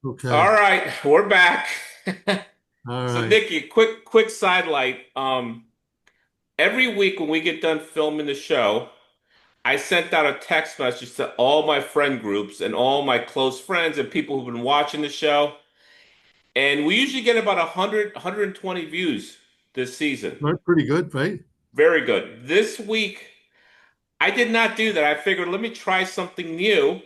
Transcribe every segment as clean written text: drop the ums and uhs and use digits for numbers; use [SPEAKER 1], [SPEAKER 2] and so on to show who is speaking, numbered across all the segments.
[SPEAKER 1] Okay.
[SPEAKER 2] All right, we're back.
[SPEAKER 1] All
[SPEAKER 2] So,
[SPEAKER 1] right.
[SPEAKER 2] Nikki, quick sidelight. Every week when we get done filming the show, I sent out a text message to all my friend groups and all my close friends and people who've been watching the show, and we usually get about 120 views this season.
[SPEAKER 1] Right. Pretty good, right?
[SPEAKER 2] Very good. This week, I did not do that. I figured let me try something new,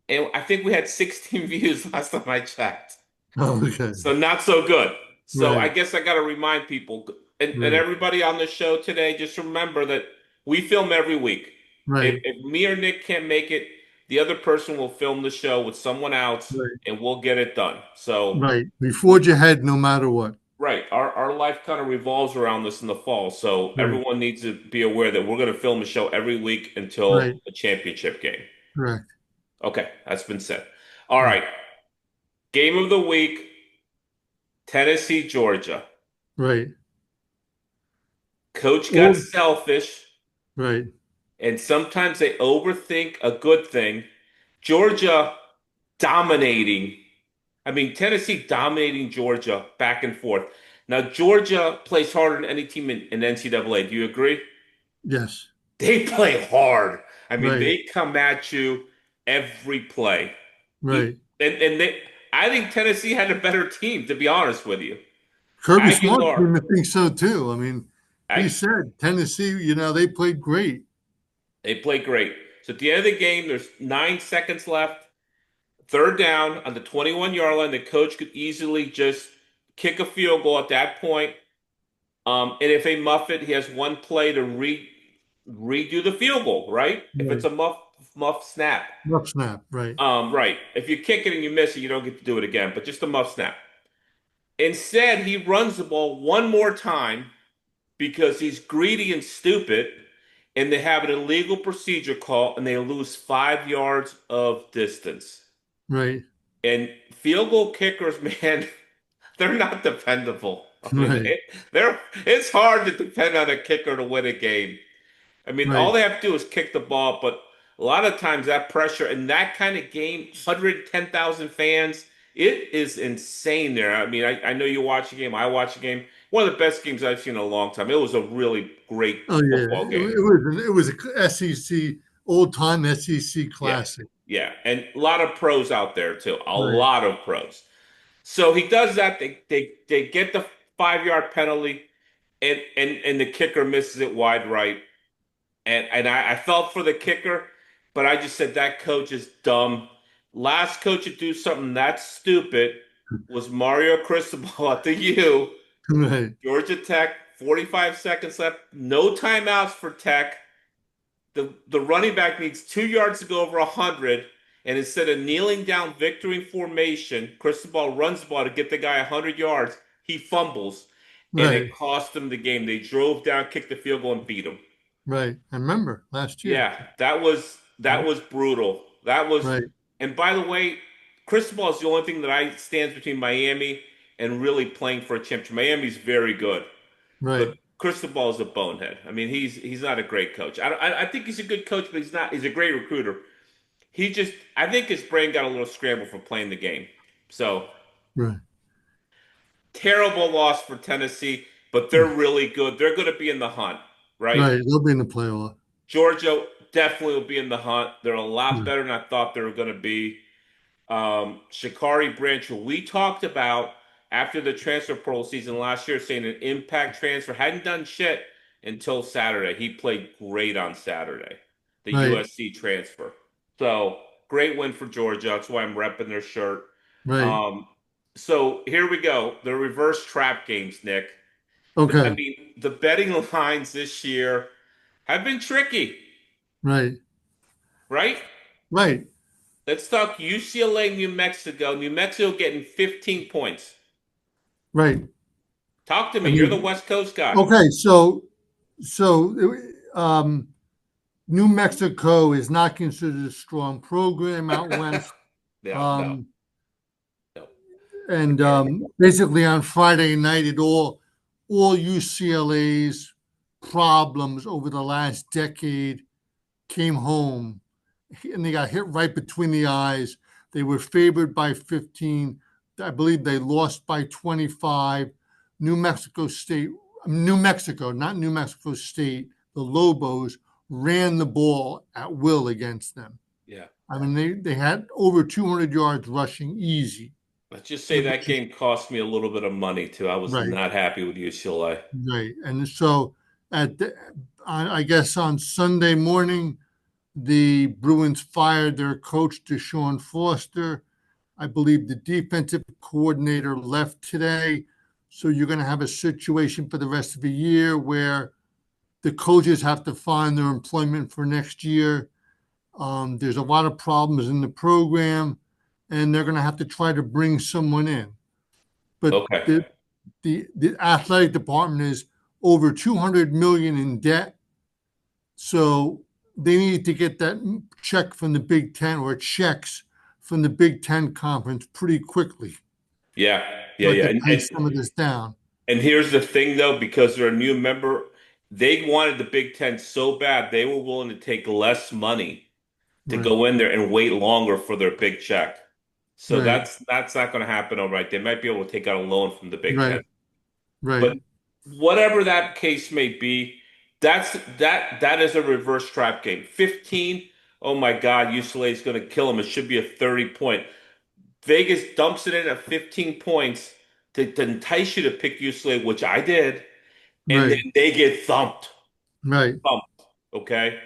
[SPEAKER 2] and I think we had 16 views last time I checked.
[SPEAKER 1] Oh, okay.
[SPEAKER 2] So not so good. So I
[SPEAKER 1] Right.
[SPEAKER 2] guess I got to remind people and
[SPEAKER 1] Right.
[SPEAKER 2] everybody on the show today, just remember that we film every week. If,
[SPEAKER 1] Right.
[SPEAKER 2] if me or Nick can't make it, the other person will film the show with someone else
[SPEAKER 1] Right.
[SPEAKER 2] and we'll get it done. So
[SPEAKER 1] Right. We
[SPEAKER 2] we,
[SPEAKER 1] forge ahead no matter what.
[SPEAKER 2] right, our life kind of revolves around this in the fall. So
[SPEAKER 1] Right.
[SPEAKER 2] everyone needs to be aware that we're going to film a show every week until
[SPEAKER 1] Right.
[SPEAKER 2] a championship game.
[SPEAKER 1] Correct.
[SPEAKER 2] Okay, that's been said. All
[SPEAKER 1] Right.
[SPEAKER 2] right, game of the week, Tennessee, Georgia.
[SPEAKER 1] Right.
[SPEAKER 2] Coach got
[SPEAKER 1] Oh,
[SPEAKER 2] selfish,
[SPEAKER 1] right.
[SPEAKER 2] and sometimes they overthink a good thing. Georgia dominating. I mean, Tennessee dominating Georgia back and forth. Now, Georgia plays harder than any team in NCAA. Do you agree?
[SPEAKER 1] Yes.
[SPEAKER 2] They play hard. I mean,
[SPEAKER 1] Right.
[SPEAKER 2] they come at you every play.
[SPEAKER 1] Right.
[SPEAKER 2] And I think Tennessee had a better team, to be honest with you.
[SPEAKER 1] Kirby Smart
[SPEAKER 2] Aguilar,
[SPEAKER 1] seemed to think so too. I mean, he
[SPEAKER 2] I,
[SPEAKER 1] said Tennessee, they played great.
[SPEAKER 2] they play great. So at the end of the game, there's 9 seconds left. Third down on the 21-yard line, the coach could easily just kick a field goal at that point. And if they muff it, he has one play to redo the field goal, right? If it's
[SPEAKER 1] Right.
[SPEAKER 2] a muff snap.
[SPEAKER 1] Rough snap. Right.
[SPEAKER 2] Right. If you kick it and you miss it, you don't get to do it again, but just a muff snap. Instead, he runs the ball one more time because he's greedy and stupid, and they have an illegal procedure call, and they lose 5 yards of distance.
[SPEAKER 1] Right.
[SPEAKER 2] And field goal kickers, man, they're not dependable. I mean,
[SPEAKER 1] Right.
[SPEAKER 2] they're it's hard to depend on a kicker to win a game. I mean, all
[SPEAKER 1] Right.
[SPEAKER 2] they have to do is kick the ball, but a lot of times that pressure in that kind of game, 110,000 fans, it is insane there. I mean, I know you watch a game, I watch a game. One of the best games I've seen in a long time. It was a really great
[SPEAKER 1] Oh yeah,
[SPEAKER 2] football game.
[SPEAKER 1] it was a SEC old time SEC
[SPEAKER 2] Yeah.
[SPEAKER 1] classic.
[SPEAKER 2] Yeah. And a lot of pros out there too. A
[SPEAKER 1] Right.
[SPEAKER 2] lot of pros. So he does that. They get the 5 yard penalty, and the kicker misses it wide right. And I felt for the kicker, but I just said that coach is dumb. Last coach to do something that stupid was Mario Cristobal at the U.
[SPEAKER 1] Right.
[SPEAKER 2] Georgia Tech, 45 seconds left, no timeouts for Tech. The running back needs 2 yards to go over 100, and instead of kneeling down victory formation, Cristobal runs the ball to get the guy 100 yards. He fumbles, and it
[SPEAKER 1] Right.
[SPEAKER 2] cost them the game. They drove down, kicked the field goal, and beat him.
[SPEAKER 1] Right. I remember last year.
[SPEAKER 2] Yeah, that was brutal. That was,
[SPEAKER 1] Right.
[SPEAKER 2] and by the way, Cristobal is the only thing that I stands between Miami and really playing for a championship. Miami's very good, but
[SPEAKER 1] Right.
[SPEAKER 2] Cristobal is a bonehead. I mean, he's not a great coach. I think he's a good coach, but he's not. He's a great recruiter. I think his brain got a little scrambled from playing the game. So
[SPEAKER 1] Right.
[SPEAKER 2] terrible loss for Tennessee, but they're really good. They're going to be in the hunt, right?
[SPEAKER 1] Right. They'll be in the playoff.
[SPEAKER 2] Georgia definitely will be in the hunt. They're a lot
[SPEAKER 1] Right.
[SPEAKER 2] better than I thought they were going to be. Shakari Branch, who we talked about after the transfer portal season last year, saying an impact transfer, hadn't done shit until Saturday. He played great on Saturday, the
[SPEAKER 1] Right.
[SPEAKER 2] USC transfer. So great win for Georgia. That's why I'm repping their shirt.
[SPEAKER 1] Right.
[SPEAKER 2] Um, so here we go. The reverse trap games, Nick. I
[SPEAKER 1] Okay.
[SPEAKER 2] mean, the betting lines this year have been tricky,
[SPEAKER 1] Right.
[SPEAKER 2] right?
[SPEAKER 1] Right.
[SPEAKER 2] Let's talk UCLA, New Mexico. New Mexico getting 15 points.
[SPEAKER 1] Right.
[SPEAKER 2] Talk to
[SPEAKER 1] I
[SPEAKER 2] me. You're the
[SPEAKER 1] mean,
[SPEAKER 2] West Coast guy.
[SPEAKER 1] okay. So New Mexico is not considered a strong program out west.
[SPEAKER 2] No, no,
[SPEAKER 1] Um,
[SPEAKER 2] no.
[SPEAKER 1] and
[SPEAKER 2] Terrible.
[SPEAKER 1] basically on Friday night, all UCLA's problems over the last decade came home, and they got hit right between the eyes. They were favored by 15. I believe they lost by 25. New Mexico State, New Mexico, not New Mexico State, the Lobos ran the ball at will against them.
[SPEAKER 2] Yeah.
[SPEAKER 1] I mean, they had over 200 yards rushing easy.
[SPEAKER 2] Let's just say that
[SPEAKER 1] Which is
[SPEAKER 2] game cost me a little bit of money too. I was
[SPEAKER 1] right,
[SPEAKER 2] not happy with UCLA.
[SPEAKER 1] right. And so at the, I guess on Sunday morning, the Bruins fired their coach, Deshaun Foster. I believe the defensive coordinator left today. So you're going to have a situation for the rest of the year where the coaches have to find their employment for next year. There's a lot of problems in the program, and they're going to have to try to bring someone in. But
[SPEAKER 2] Okay.
[SPEAKER 1] the athletic department is over 200 million in debt, so they need to get that check from the Big Ten or checks from the Big Ten conference pretty quickly,
[SPEAKER 2] Yeah.
[SPEAKER 1] so
[SPEAKER 2] Yeah.
[SPEAKER 1] I
[SPEAKER 2] Yeah.
[SPEAKER 1] could pay some of this down.
[SPEAKER 2] And here's the thing though, because they're a new member, they wanted the Big Ten so bad they were willing to take less money to
[SPEAKER 1] Right,
[SPEAKER 2] go in there and wait longer for their big check. So
[SPEAKER 1] right,
[SPEAKER 2] that's not going to happen overnight. They might be able to take out a loan from the Big
[SPEAKER 1] right,
[SPEAKER 2] Ten.
[SPEAKER 1] right,
[SPEAKER 2] But whatever that case may be, that is a reverse trap game. 15, oh my God, UCLA is going to kill them. It should be a 30 point. Vegas dumps it in at 15 points to entice you to pick UCLA, which I did, and then
[SPEAKER 1] right,
[SPEAKER 2] they get thumped.
[SPEAKER 1] right,
[SPEAKER 2] Thumped. Okay.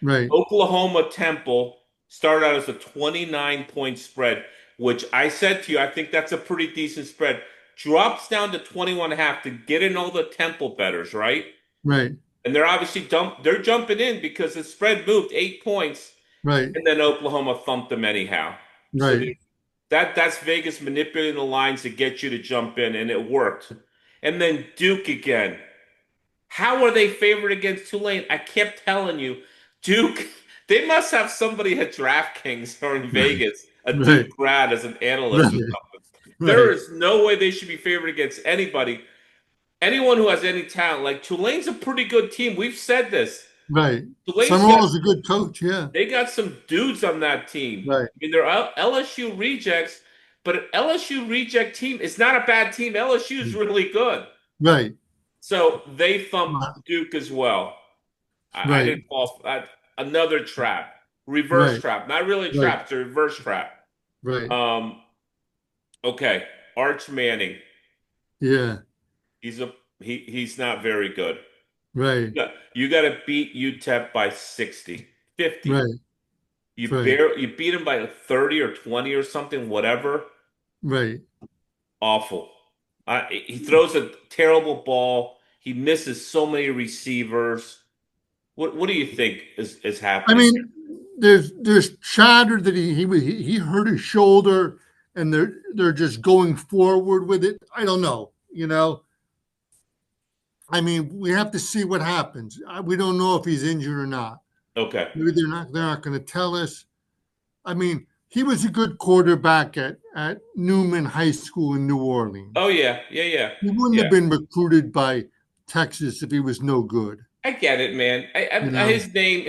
[SPEAKER 1] right,
[SPEAKER 2] Oklahoma Temple started out as a 29-point spread, which I said to you, I think that's a pretty decent spread. Drops down to 21 and a half to get in all the Temple betters, right?
[SPEAKER 1] right,
[SPEAKER 2] And they're obviously they're jumping in because the spread moved 8 points,
[SPEAKER 1] right,
[SPEAKER 2] and then Oklahoma thumped them anyhow. So
[SPEAKER 1] right,
[SPEAKER 2] that's Vegas manipulating the lines to get you to jump in, and it worked. And then Duke again. How are they favored against Tulane? I kept telling you, Duke, they must have somebody at DraftKings or in
[SPEAKER 1] right,
[SPEAKER 2] Vegas, a
[SPEAKER 1] right,
[SPEAKER 2] Duke grad as an analyst or
[SPEAKER 1] right,
[SPEAKER 2] something. There
[SPEAKER 1] right,
[SPEAKER 2] is no way they should be favored against anybody. Anyone who has any talent, like Tulane's a pretty good team. We've said this.
[SPEAKER 1] right.
[SPEAKER 2] Tulane's got
[SPEAKER 1] Summerall is a good coach. Yeah.
[SPEAKER 2] they got some dudes on that team.
[SPEAKER 1] Right.
[SPEAKER 2] I mean, they're LSU rejects, but an LSU reject team is not a bad team. LSU is really good.
[SPEAKER 1] Right.
[SPEAKER 2] So they thumped Duke as well. I
[SPEAKER 1] Right.
[SPEAKER 2] didn't fall for that. Another trap, reverse
[SPEAKER 1] Right.
[SPEAKER 2] trap, not really a
[SPEAKER 1] Right.
[SPEAKER 2] trap, it's a reverse trap.
[SPEAKER 1] Right.
[SPEAKER 2] Um, okay, Arch Manning,
[SPEAKER 1] Yeah.
[SPEAKER 2] he's not very good.
[SPEAKER 1] Right.
[SPEAKER 2] You got to beat UTEP by 60, 50.
[SPEAKER 1] Right. Right.
[SPEAKER 2] You beat him by 30 or 20 or something, whatever.
[SPEAKER 1] Right.
[SPEAKER 2] Awful. He throws a terrible ball. He misses so many receivers. What do you think is
[SPEAKER 1] I
[SPEAKER 2] happening here?
[SPEAKER 1] mean, there's chatter that he hurt his shoulder, and they're just going forward with it. I don't know. I mean, we have to see what happens. We don't know if he's injured or not.
[SPEAKER 2] Okay.
[SPEAKER 1] Maybe they're not going to tell us. I mean, he was a good quarterback at Newman High School in New
[SPEAKER 2] Oh
[SPEAKER 1] Orleans.
[SPEAKER 2] yeah, yeah, yeah,
[SPEAKER 1] He wouldn't have
[SPEAKER 2] yeah.
[SPEAKER 1] been recruited by Texas if he was no good.
[SPEAKER 2] I get it, man.
[SPEAKER 1] You know?
[SPEAKER 2] His name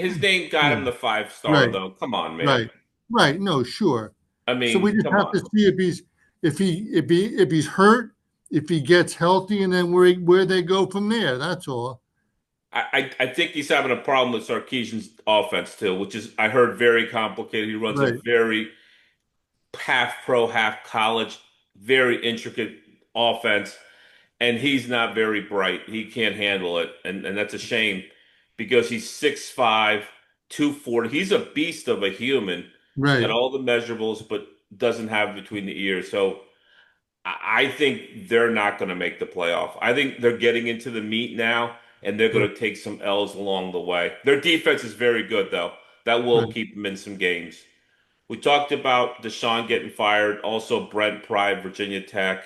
[SPEAKER 2] got
[SPEAKER 1] Yeah.
[SPEAKER 2] him the 5 star
[SPEAKER 1] Right.
[SPEAKER 2] though. Come on, man.
[SPEAKER 1] Right. Right. No, sure.
[SPEAKER 2] I
[SPEAKER 1] So we
[SPEAKER 2] mean,
[SPEAKER 1] just
[SPEAKER 2] come
[SPEAKER 1] have
[SPEAKER 2] on.
[SPEAKER 1] to see if he's hurt, if he gets healthy, and then where they go from there. That's all.
[SPEAKER 2] I think he's having a problem with Sarkisian's offense too, which is I heard very complicated. He runs a
[SPEAKER 1] Right.
[SPEAKER 2] very half pro, half college, very intricate offense, and he's not very bright. He can't handle it, and that's a shame because he's 6'5", 240. He's a beast of a human. He's got
[SPEAKER 1] Right.
[SPEAKER 2] all the measurables, but doesn't have between the ears. So I think they're not going to make the playoff. I think they're getting into the meat now, and they're going
[SPEAKER 1] Right.
[SPEAKER 2] to take some L's along the way. Their defense is very good, though. That will
[SPEAKER 1] Right.
[SPEAKER 2] keep them in some games. We talked about Deshaun getting fired. Also, Brent Pry, Virginia Tech.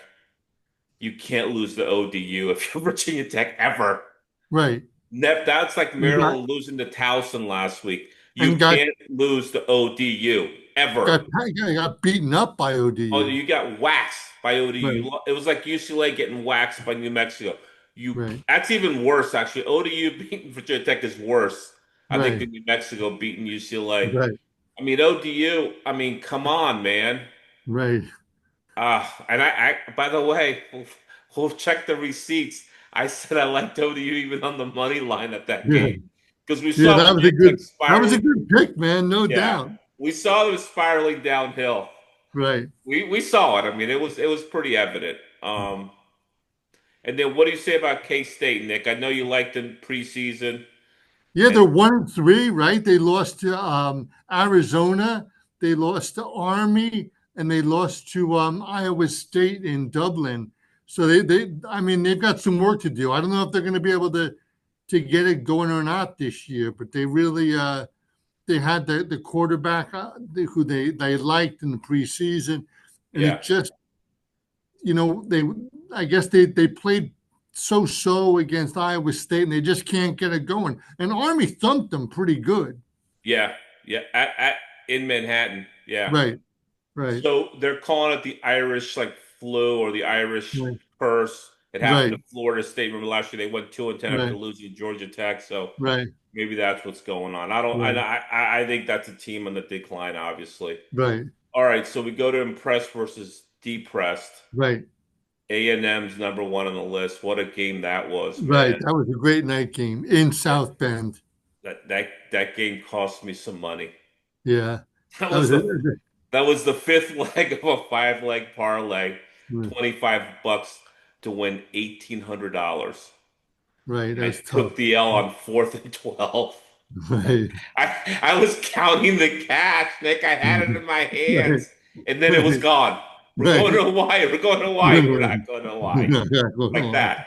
[SPEAKER 2] You can't lose the ODU if you're Virginia Tech ever.
[SPEAKER 1] Right.
[SPEAKER 2] That's like
[SPEAKER 1] And got
[SPEAKER 2] Maryland losing to Towson last week. You
[SPEAKER 1] and got
[SPEAKER 2] can't lose the ODU ever.
[SPEAKER 1] got beaten up by
[SPEAKER 2] Oh,
[SPEAKER 1] ODU.
[SPEAKER 2] you got waxed by
[SPEAKER 1] Right.
[SPEAKER 2] ODU. It was like UCLA getting waxed by New Mexico.
[SPEAKER 1] Right.
[SPEAKER 2] That's even worse, actually. ODU beating Virginia Tech is worse, I think,
[SPEAKER 1] Right.
[SPEAKER 2] than New Mexico beating UCLA.
[SPEAKER 1] Right.
[SPEAKER 2] I mean, ODU, I mean, come on, man.
[SPEAKER 1] Right.
[SPEAKER 2] And by the way, we'll check the receipts. I said I liked ODU even on the money line at that
[SPEAKER 1] Yeah,
[SPEAKER 2] game because we
[SPEAKER 1] yeah,
[SPEAKER 2] saw them like
[SPEAKER 1] that was a
[SPEAKER 2] spiraling.
[SPEAKER 1] good pick, man, no
[SPEAKER 2] Yeah,
[SPEAKER 1] doubt.
[SPEAKER 2] we saw them spiraling downhill.
[SPEAKER 1] Right.
[SPEAKER 2] We saw it. I mean, it was pretty evident. And then what do you say about K-State, Nick? I know you liked them preseason,
[SPEAKER 1] Yeah, they're
[SPEAKER 2] and
[SPEAKER 1] 1-3, right? They lost to Arizona, they lost to Army, and they lost to Iowa State in Dublin. So I mean, they've got some work to do. I don't know if they're going to be able to get it going or not this year, but they really they had the quarterback who they liked in the preseason, and
[SPEAKER 2] yeah,
[SPEAKER 1] it just they I guess they played so against Iowa State and they just can't get it going. And Army thumped them pretty good.
[SPEAKER 2] yeah, yeah. In Manhattan, yeah.
[SPEAKER 1] Right, right,
[SPEAKER 2] So they're calling it the Irish like flu or the Irish
[SPEAKER 1] right,
[SPEAKER 2] curse. It happened
[SPEAKER 1] right,
[SPEAKER 2] to Florida State. Remember last year they went 2-10 after
[SPEAKER 1] right,
[SPEAKER 2] losing to Georgia Tech. So
[SPEAKER 1] right,
[SPEAKER 2] maybe that's what's going on. I don't.
[SPEAKER 1] right,
[SPEAKER 2] I think that's a team on the decline, obviously.
[SPEAKER 1] right,
[SPEAKER 2] All right, so we go to impressed versus depressed.
[SPEAKER 1] right,
[SPEAKER 2] A&M's number one on the list. What a game that was,
[SPEAKER 1] right.
[SPEAKER 2] man.
[SPEAKER 1] That was a great night game in South Bend.
[SPEAKER 2] That game cost me some money.
[SPEAKER 1] Yeah,
[SPEAKER 2] That
[SPEAKER 1] that
[SPEAKER 2] was
[SPEAKER 1] was
[SPEAKER 2] the fifth leg of a five-leg parlay.
[SPEAKER 1] right.
[SPEAKER 2] 25 bucks to win $1,800.
[SPEAKER 1] Right, that
[SPEAKER 2] I
[SPEAKER 1] was tough.
[SPEAKER 2] took the L on 4th and 12.
[SPEAKER 1] Right,
[SPEAKER 2] I was counting the cash, Nick. I had it in my
[SPEAKER 1] right,
[SPEAKER 2] hands, and then it was
[SPEAKER 1] right,
[SPEAKER 2] gone. We're going
[SPEAKER 1] right.
[SPEAKER 2] to Hawaii. We're going to Hawaii. We're not going to Hawaii. Like that.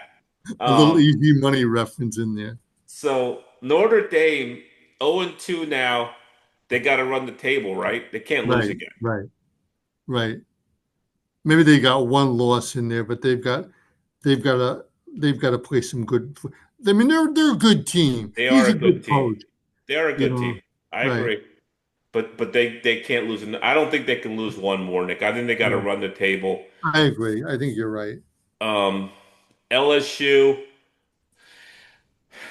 [SPEAKER 1] A little
[SPEAKER 2] Um,
[SPEAKER 1] easy money reference in there.
[SPEAKER 2] so Notre Dame 0-2 now. They got to run the table, right? They can't lose
[SPEAKER 1] Right,
[SPEAKER 2] again.
[SPEAKER 1] right, right. Maybe they got one loss in there, but they've got to they've got to play some good. I mean, they're a good team.
[SPEAKER 2] They are
[SPEAKER 1] He's
[SPEAKER 2] a
[SPEAKER 1] a
[SPEAKER 2] good
[SPEAKER 1] good
[SPEAKER 2] team.
[SPEAKER 1] coach,
[SPEAKER 2] They are a
[SPEAKER 1] you
[SPEAKER 2] good
[SPEAKER 1] know.
[SPEAKER 2] team. I
[SPEAKER 1] Right,
[SPEAKER 2] agree. But they can't lose. I don't think they can lose one more, Nick. I think they got to
[SPEAKER 1] right.
[SPEAKER 2] run the table.
[SPEAKER 1] I agree. I think you're right.
[SPEAKER 2] Um, LSU.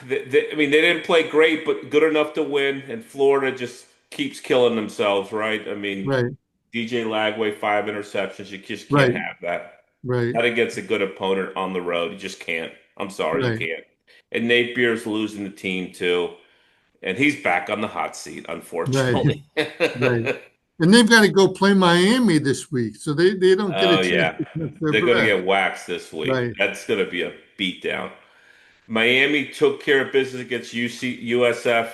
[SPEAKER 2] I mean, they didn't play great, but good enough to win. And Florida just keeps killing themselves, right? I mean,
[SPEAKER 1] Right,
[SPEAKER 2] DJ Lagway, 5 interceptions. You just can't
[SPEAKER 1] right,
[SPEAKER 2] have that.
[SPEAKER 1] right,
[SPEAKER 2] Not against a good opponent on the road. You just can't. I'm sorry, you
[SPEAKER 1] right,
[SPEAKER 2] can't. And Nate Beer's losing the team too, and he's back on the hot seat,
[SPEAKER 1] right,
[SPEAKER 2] unfortunately.
[SPEAKER 1] right. And they've got to go play Miami this week, so they don't get a
[SPEAKER 2] Oh
[SPEAKER 1] chance
[SPEAKER 2] yeah,
[SPEAKER 1] to catch their
[SPEAKER 2] they're going to
[SPEAKER 1] breath.
[SPEAKER 2] get waxed this week.
[SPEAKER 1] Right,
[SPEAKER 2] That's going to be a beatdown. Miami took care of business against USF.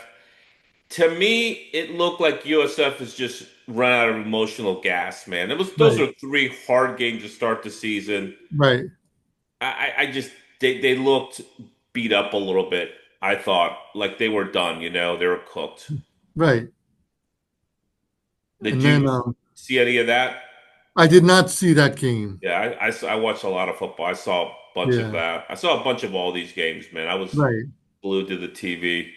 [SPEAKER 2] To me, it looked like USF has just run out of emotional gas, man. It was those
[SPEAKER 1] right,
[SPEAKER 2] are three hard games to start the season.
[SPEAKER 1] right,
[SPEAKER 2] I just they looked beat up a little bit. I thought like they were done, they were cooked.
[SPEAKER 1] right.
[SPEAKER 2] Did
[SPEAKER 1] And then
[SPEAKER 2] you see any of that?
[SPEAKER 1] I did not see that game.
[SPEAKER 2] Yeah, I watched a lot of football. I saw a bunch of
[SPEAKER 1] Yeah,
[SPEAKER 2] that. I saw a bunch of all these games, man. I was
[SPEAKER 1] right.
[SPEAKER 2] glued to the TV.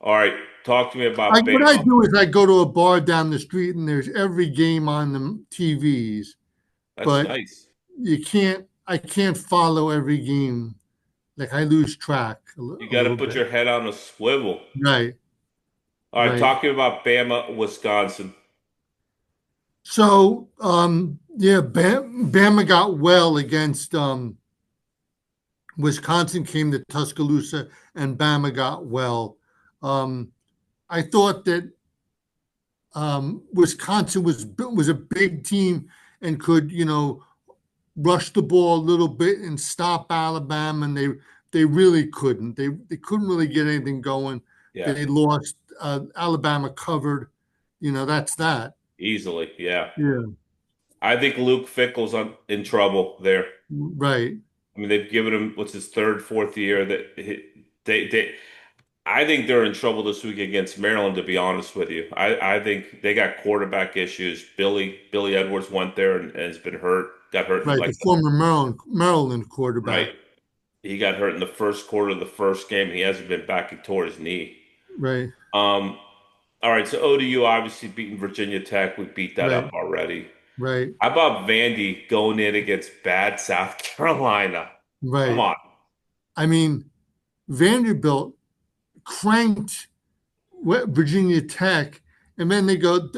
[SPEAKER 2] All right, talk to me
[SPEAKER 1] I,
[SPEAKER 2] about
[SPEAKER 1] what I
[SPEAKER 2] Bama.
[SPEAKER 1] do is I go to a bar down the street and there's every game on the TVs,
[SPEAKER 2] That's
[SPEAKER 1] but
[SPEAKER 2] nice.
[SPEAKER 1] I can't follow every game. Like I lose track
[SPEAKER 2] You
[SPEAKER 1] a
[SPEAKER 2] got to
[SPEAKER 1] little
[SPEAKER 2] put
[SPEAKER 1] bit.
[SPEAKER 2] your head on a swivel.
[SPEAKER 1] Right,
[SPEAKER 2] All right,
[SPEAKER 1] right.
[SPEAKER 2] talking about Bama, Wisconsin.
[SPEAKER 1] So, yeah, Bama got well against Wisconsin, came to Tuscaloosa, and Bama got well. Um, I thought that Wisconsin was a big team and could rush the ball a little bit and stop Alabama, and they really couldn't. They couldn't really get anything going.
[SPEAKER 2] Yeah,
[SPEAKER 1] They lost. Alabama covered. That's that.
[SPEAKER 2] easily. Yeah,
[SPEAKER 1] Yeah.
[SPEAKER 2] I think Luke Fickle's in trouble there.
[SPEAKER 1] Right.
[SPEAKER 2] I mean, they've given him what's his third, fourth year. They I think they're in trouble this week against Maryland. To be honest with you, I think they got quarterback issues. Billy Edwards went there and has been hurt. Got hurt in
[SPEAKER 1] Right. The
[SPEAKER 2] like
[SPEAKER 1] former Maryland quarterback.
[SPEAKER 2] right. He got hurt in the first quarter of the first game. He hasn't been back. He tore his knee.
[SPEAKER 1] Right.
[SPEAKER 2] Um, all right, so ODU obviously beating Virginia Tech. We beat that
[SPEAKER 1] Right.
[SPEAKER 2] up already.
[SPEAKER 1] Right.
[SPEAKER 2] How about Vandy going in against bad South Carolina? Come
[SPEAKER 1] Right.
[SPEAKER 2] on.
[SPEAKER 1] I mean, Vanderbilt cranked Virginia Tech, and then they go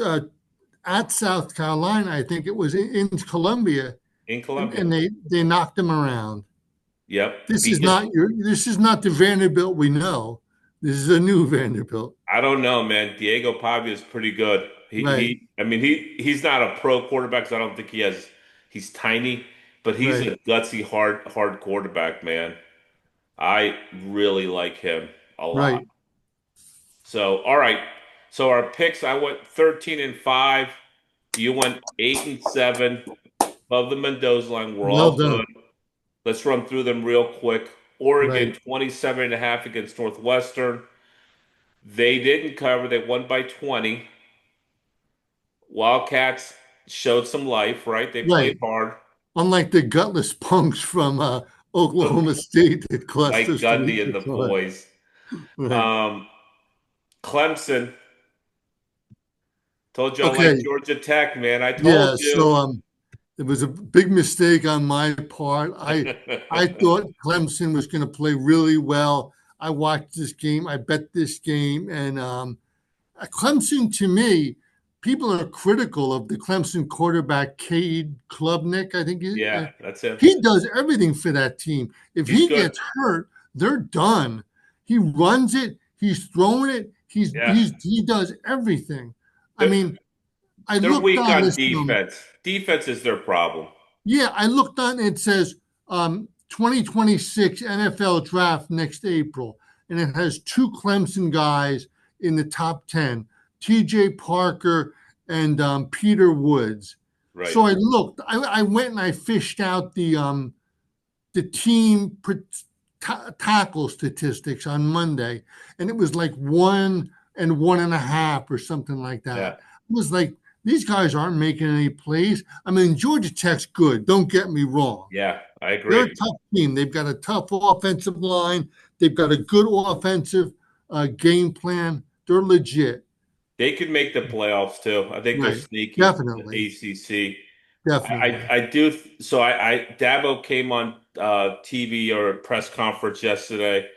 [SPEAKER 1] at South Carolina. I think it was in Columbia,
[SPEAKER 2] in
[SPEAKER 1] and
[SPEAKER 2] Columbia.
[SPEAKER 1] they knocked them around.
[SPEAKER 2] Yep.
[SPEAKER 1] This is
[SPEAKER 2] Beat the
[SPEAKER 1] not your. This is not the Vanderbilt we know. This is a new Vanderbilt.
[SPEAKER 2] I don't know, man. Diego Pavia is pretty good.
[SPEAKER 1] Right,
[SPEAKER 2] I mean, he's not a pro quarterback, so I don't think he's tiny, but he's
[SPEAKER 1] right.
[SPEAKER 2] a gutsy, hard quarterback, man. I really like him a lot.
[SPEAKER 1] Right.
[SPEAKER 2] So, all right. So our picks, I went 13-5. You went 8-7 above the Mendoza line. We're
[SPEAKER 1] Well
[SPEAKER 2] all good.
[SPEAKER 1] done.
[SPEAKER 2] Let's run through them real quick. Oregon,
[SPEAKER 1] Right.
[SPEAKER 2] 27.5 against Northwestern. They didn't cover. They won by 20. Wildcats showed some life, right? They played
[SPEAKER 1] Right.
[SPEAKER 2] hard.
[SPEAKER 1] Unlike the gutless punks from Oklahoma State that cost
[SPEAKER 2] Mike
[SPEAKER 1] us three
[SPEAKER 2] Gundy and the
[SPEAKER 1] picks on.
[SPEAKER 2] boys.
[SPEAKER 1] Right.
[SPEAKER 2] Um, Clemson, told you I like
[SPEAKER 1] Okay.
[SPEAKER 2] Georgia Tech, man. I told
[SPEAKER 1] Yeah.
[SPEAKER 2] you.
[SPEAKER 1] It was a big mistake on my part. I thought Clemson was going to play really well. I watched this game. I bet this game, and Clemson, to me, people are critical of the Clemson quarterback, Cade Klubnik. I think
[SPEAKER 2] Yeah, that's him.
[SPEAKER 1] he does everything for that team. If
[SPEAKER 2] He's
[SPEAKER 1] he
[SPEAKER 2] good.
[SPEAKER 1] gets hurt, they're done. He runs it. He's throwing it.
[SPEAKER 2] Yeah.
[SPEAKER 1] He does everything. I
[SPEAKER 2] They're,
[SPEAKER 1] mean, I
[SPEAKER 2] they're
[SPEAKER 1] looked
[SPEAKER 2] weak
[SPEAKER 1] on
[SPEAKER 2] on
[SPEAKER 1] this.
[SPEAKER 2] defense. Defense is their problem.
[SPEAKER 1] Yeah, I looked on. It says 2026 NFL draft next April, and it has two Clemson guys in the top 10, T.J. Parker and Peter Woods.
[SPEAKER 2] Right.
[SPEAKER 1] So I looked. I went and I fished out the team tackle statistics on Monday, and it was like 1 and 1.5 or something like that.
[SPEAKER 2] Yeah.
[SPEAKER 1] It was like these guys aren't making any plays. I mean, Georgia Tech's good. Don't get me wrong.
[SPEAKER 2] Yeah, I
[SPEAKER 1] They're a
[SPEAKER 2] agree.
[SPEAKER 1] tough team. They've got a tough offensive line. They've got a good offensive game plan. They're legit.
[SPEAKER 2] They could make the playoffs too. I think they're
[SPEAKER 1] Right.
[SPEAKER 2] sneaky for the
[SPEAKER 1] Definitely.
[SPEAKER 2] ACC.
[SPEAKER 1] Definitely.
[SPEAKER 2] I do. So Dabo came on TV or a press conference yesterday,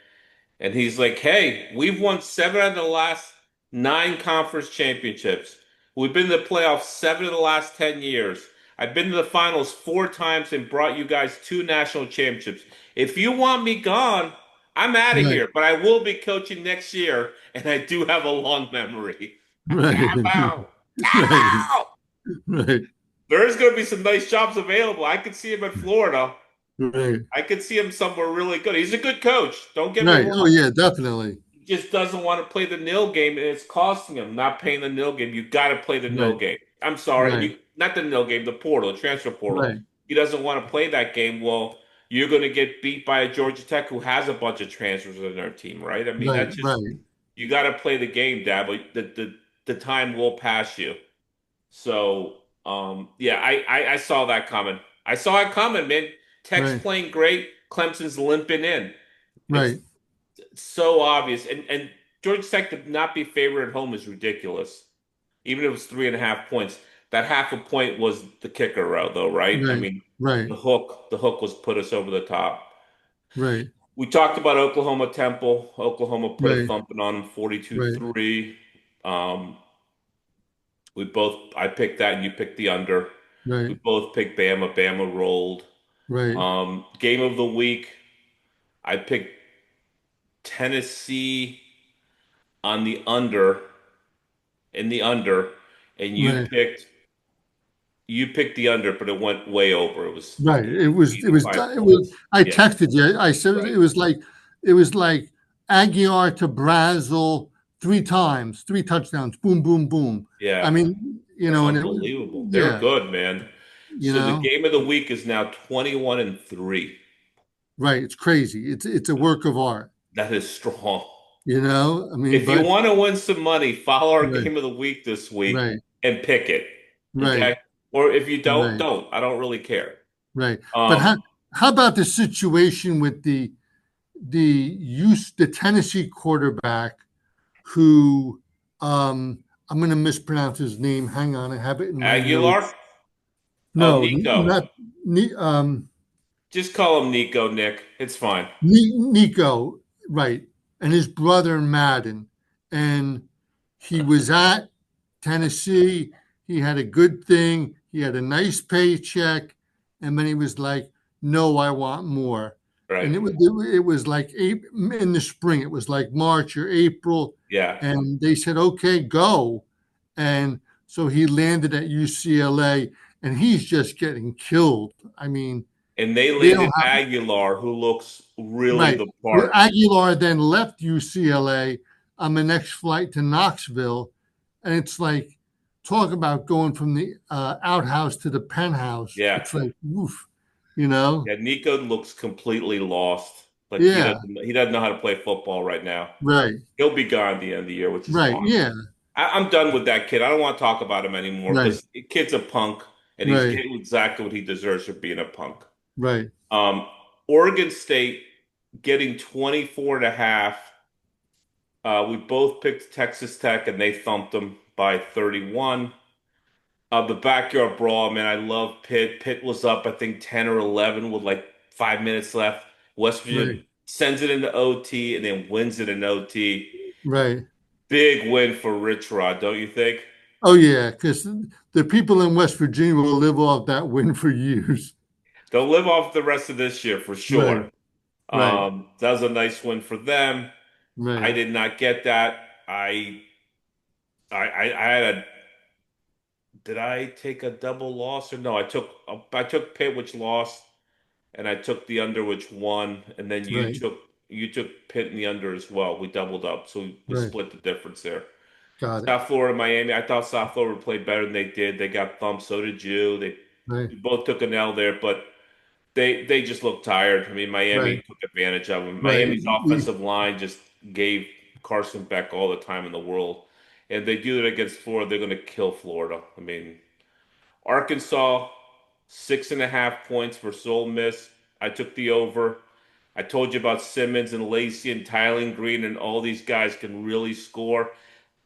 [SPEAKER 2] and he's like, "Hey, we've won 7 out of the last 9 conference championships. We've been to the playoffs 7 of the last 10 years. I've been to the finals 4 times and brought you guys 2 national championships. If you want me gone, I'm out of
[SPEAKER 1] Right.
[SPEAKER 2] here. But I will be coaching next year, and I do have a long memory."
[SPEAKER 1] Right.
[SPEAKER 2] Dabo,
[SPEAKER 1] Right.
[SPEAKER 2] Dabo.
[SPEAKER 1] Right.
[SPEAKER 2] There is going to be some nice jobs available. I could see him at Florida.
[SPEAKER 1] Right.
[SPEAKER 2] I could see him somewhere really good. He's a good coach. Don't get me
[SPEAKER 1] Right. Oh
[SPEAKER 2] wrong.
[SPEAKER 1] yeah, definitely.
[SPEAKER 2] He just doesn't want to play the nil game, and it's costing him not paying the nil game. You got to play the nil
[SPEAKER 1] Right.
[SPEAKER 2] game. I'm sorry,
[SPEAKER 1] Right.
[SPEAKER 2] not the nil game, the portal, the transfer portal.
[SPEAKER 1] Right.
[SPEAKER 2] He doesn't want to play that game. Well, you're going to get beat by a Georgia Tech who has a bunch of transfers in their team, right? I mean,
[SPEAKER 1] Right.
[SPEAKER 2] that's just
[SPEAKER 1] Right.
[SPEAKER 2] you got to play the game, Dad. But the time will pass you. So, yeah, I saw that coming. I saw it coming, man. Tech's
[SPEAKER 1] Right.
[SPEAKER 2] playing great. Clemson's limping in. It's
[SPEAKER 1] Right.
[SPEAKER 2] so obvious. And Georgia Tech to not be favored at home is ridiculous. Even if it was 3.5 points, that half a point was the kicker route, though, right? I
[SPEAKER 1] Right.
[SPEAKER 2] mean,
[SPEAKER 1] Right.
[SPEAKER 2] the hook was put us over the top.
[SPEAKER 1] Right.
[SPEAKER 2] We talked about Oklahoma Temple. Oklahoma put a
[SPEAKER 1] Right.
[SPEAKER 2] thumping on them
[SPEAKER 1] Right.
[SPEAKER 2] 42-3. Um, I picked that and you picked the under. We
[SPEAKER 1] Right.
[SPEAKER 2] both picked Bama. Bama rolled.
[SPEAKER 1] Right.
[SPEAKER 2] Game of the week, I picked Tennessee on the under, in the under, and
[SPEAKER 1] Right.
[SPEAKER 2] you picked the under, but it went way over. It was
[SPEAKER 1] Right. It
[SPEAKER 2] 85
[SPEAKER 1] was.
[SPEAKER 2] points.
[SPEAKER 1] I
[SPEAKER 2] Yeah,
[SPEAKER 1] texted you. I said
[SPEAKER 2] right.
[SPEAKER 1] it was like Aguiar to Brazel 3 times, 3 touchdowns. Boom, boom, boom. I
[SPEAKER 2] Yeah,
[SPEAKER 1] mean,
[SPEAKER 2] that's
[SPEAKER 1] and it was
[SPEAKER 2] unbelievable. They're
[SPEAKER 1] yeah,
[SPEAKER 2] good, man.
[SPEAKER 1] you
[SPEAKER 2] So the
[SPEAKER 1] know,
[SPEAKER 2] game of the week is now 21-3.
[SPEAKER 1] right. It's crazy. It's a work of art.
[SPEAKER 2] That is strong.
[SPEAKER 1] I mean,
[SPEAKER 2] If you
[SPEAKER 1] but
[SPEAKER 2] want to win some money, follow our
[SPEAKER 1] right.
[SPEAKER 2] game of the week this week
[SPEAKER 1] Right.
[SPEAKER 2] and pick it.
[SPEAKER 1] Right.
[SPEAKER 2] Okay? Or if you don't,
[SPEAKER 1] Right.
[SPEAKER 2] don't. I don't really care.
[SPEAKER 1] Right. But
[SPEAKER 2] Um,
[SPEAKER 1] how about the situation with the Tennessee quarterback who I'm going to mispronounce his name. Hang on, I have it in my
[SPEAKER 2] Aguilar?
[SPEAKER 1] notes.
[SPEAKER 2] Oh,
[SPEAKER 1] No,
[SPEAKER 2] Nico.
[SPEAKER 1] not
[SPEAKER 2] Just call him Nico, Nick. It's fine.
[SPEAKER 1] Nico, right? And his brother Madden, and he was at Tennessee. he had a good thing, he had a nice paycheck, and then he was like, "No, I want more."
[SPEAKER 2] Right.
[SPEAKER 1] And it was like in the spring, it was like March or April,
[SPEAKER 2] Yeah.
[SPEAKER 1] and they said, "Okay, go." And so he landed at UCLA, and he's just getting killed. I mean,
[SPEAKER 2] And they
[SPEAKER 1] they don't
[SPEAKER 2] landed
[SPEAKER 1] have
[SPEAKER 2] Aguilar, who looks really
[SPEAKER 1] right.
[SPEAKER 2] the
[SPEAKER 1] Well,
[SPEAKER 2] part.
[SPEAKER 1] Aguilar then left UCLA on the next flight to Knoxville, and it's like talk about going from the outhouse to the penthouse.
[SPEAKER 2] Yeah.
[SPEAKER 1] It's like woof, you know?
[SPEAKER 2] Yeah, Nico looks completely lost. Like
[SPEAKER 1] Yeah,
[SPEAKER 2] he doesn't know how to play football right now.
[SPEAKER 1] right,
[SPEAKER 2] He'll be gone at the end of the year, which is
[SPEAKER 1] right,
[SPEAKER 2] fine.
[SPEAKER 1] yeah,
[SPEAKER 2] I'm done with that kid. I don't want to talk about him anymore
[SPEAKER 1] right,
[SPEAKER 2] because the kid's a punk and he's
[SPEAKER 1] right,
[SPEAKER 2] getting exactly what he deserves for being a punk.
[SPEAKER 1] right,
[SPEAKER 2] Um, Oregon State getting 24 and a half. We both picked Texas Tech and they thumped them by 31. The backyard brawl, man, I love Pitt. Pitt was up, I think, 10 or 11 with like 5 minutes left. West Virginia
[SPEAKER 1] right,
[SPEAKER 2] sends it into OT and then wins it in OT.
[SPEAKER 1] right.
[SPEAKER 2] Big win for Rich Rod, don't you think?
[SPEAKER 1] Oh yeah, because the people in West Virginia will live off that win for years.
[SPEAKER 2] They'll live off the rest of this year for
[SPEAKER 1] Right,
[SPEAKER 2] sure.
[SPEAKER 1] right,
[SPEAKER 2] That was a nice win for them. I
[SPEAKER 1] right,
[SPEAKER 2] did not get that. I had a did I take a double loss or no? I took Pitt which lost and I took the under which won and then
[SPEAKER 1] right,
[SPEAKER 2] you took Pitt in the under as well. We doubled up, so we
[SPEAKER 1] right.
[SPEAKER 2] split the difference there.
[SPEAKER 1] Got it.
[SPEAKER 2] South Florida, Miami. I thought South Florida would play better than they did. They got thumped. So did you. They
[SPEAKER 1] Right,
[SPEAKER 2] we both took an L there, but they just looked tired. I mean,
[SPEAKER 1] right,
[SPEAKER 2] Miami took advantage of them.
[SPEAKER 1] right.
[SPEAKER 2] Miami's offensive line just gave Carson Beck all the time in the world. And they do it against Florida, they're going to kill Florida. I mean, Arkansas, 6.5 points for Ole Miss. I took the over. I told you about Simmons and Lacey and Tylen Green and all these guys can really score.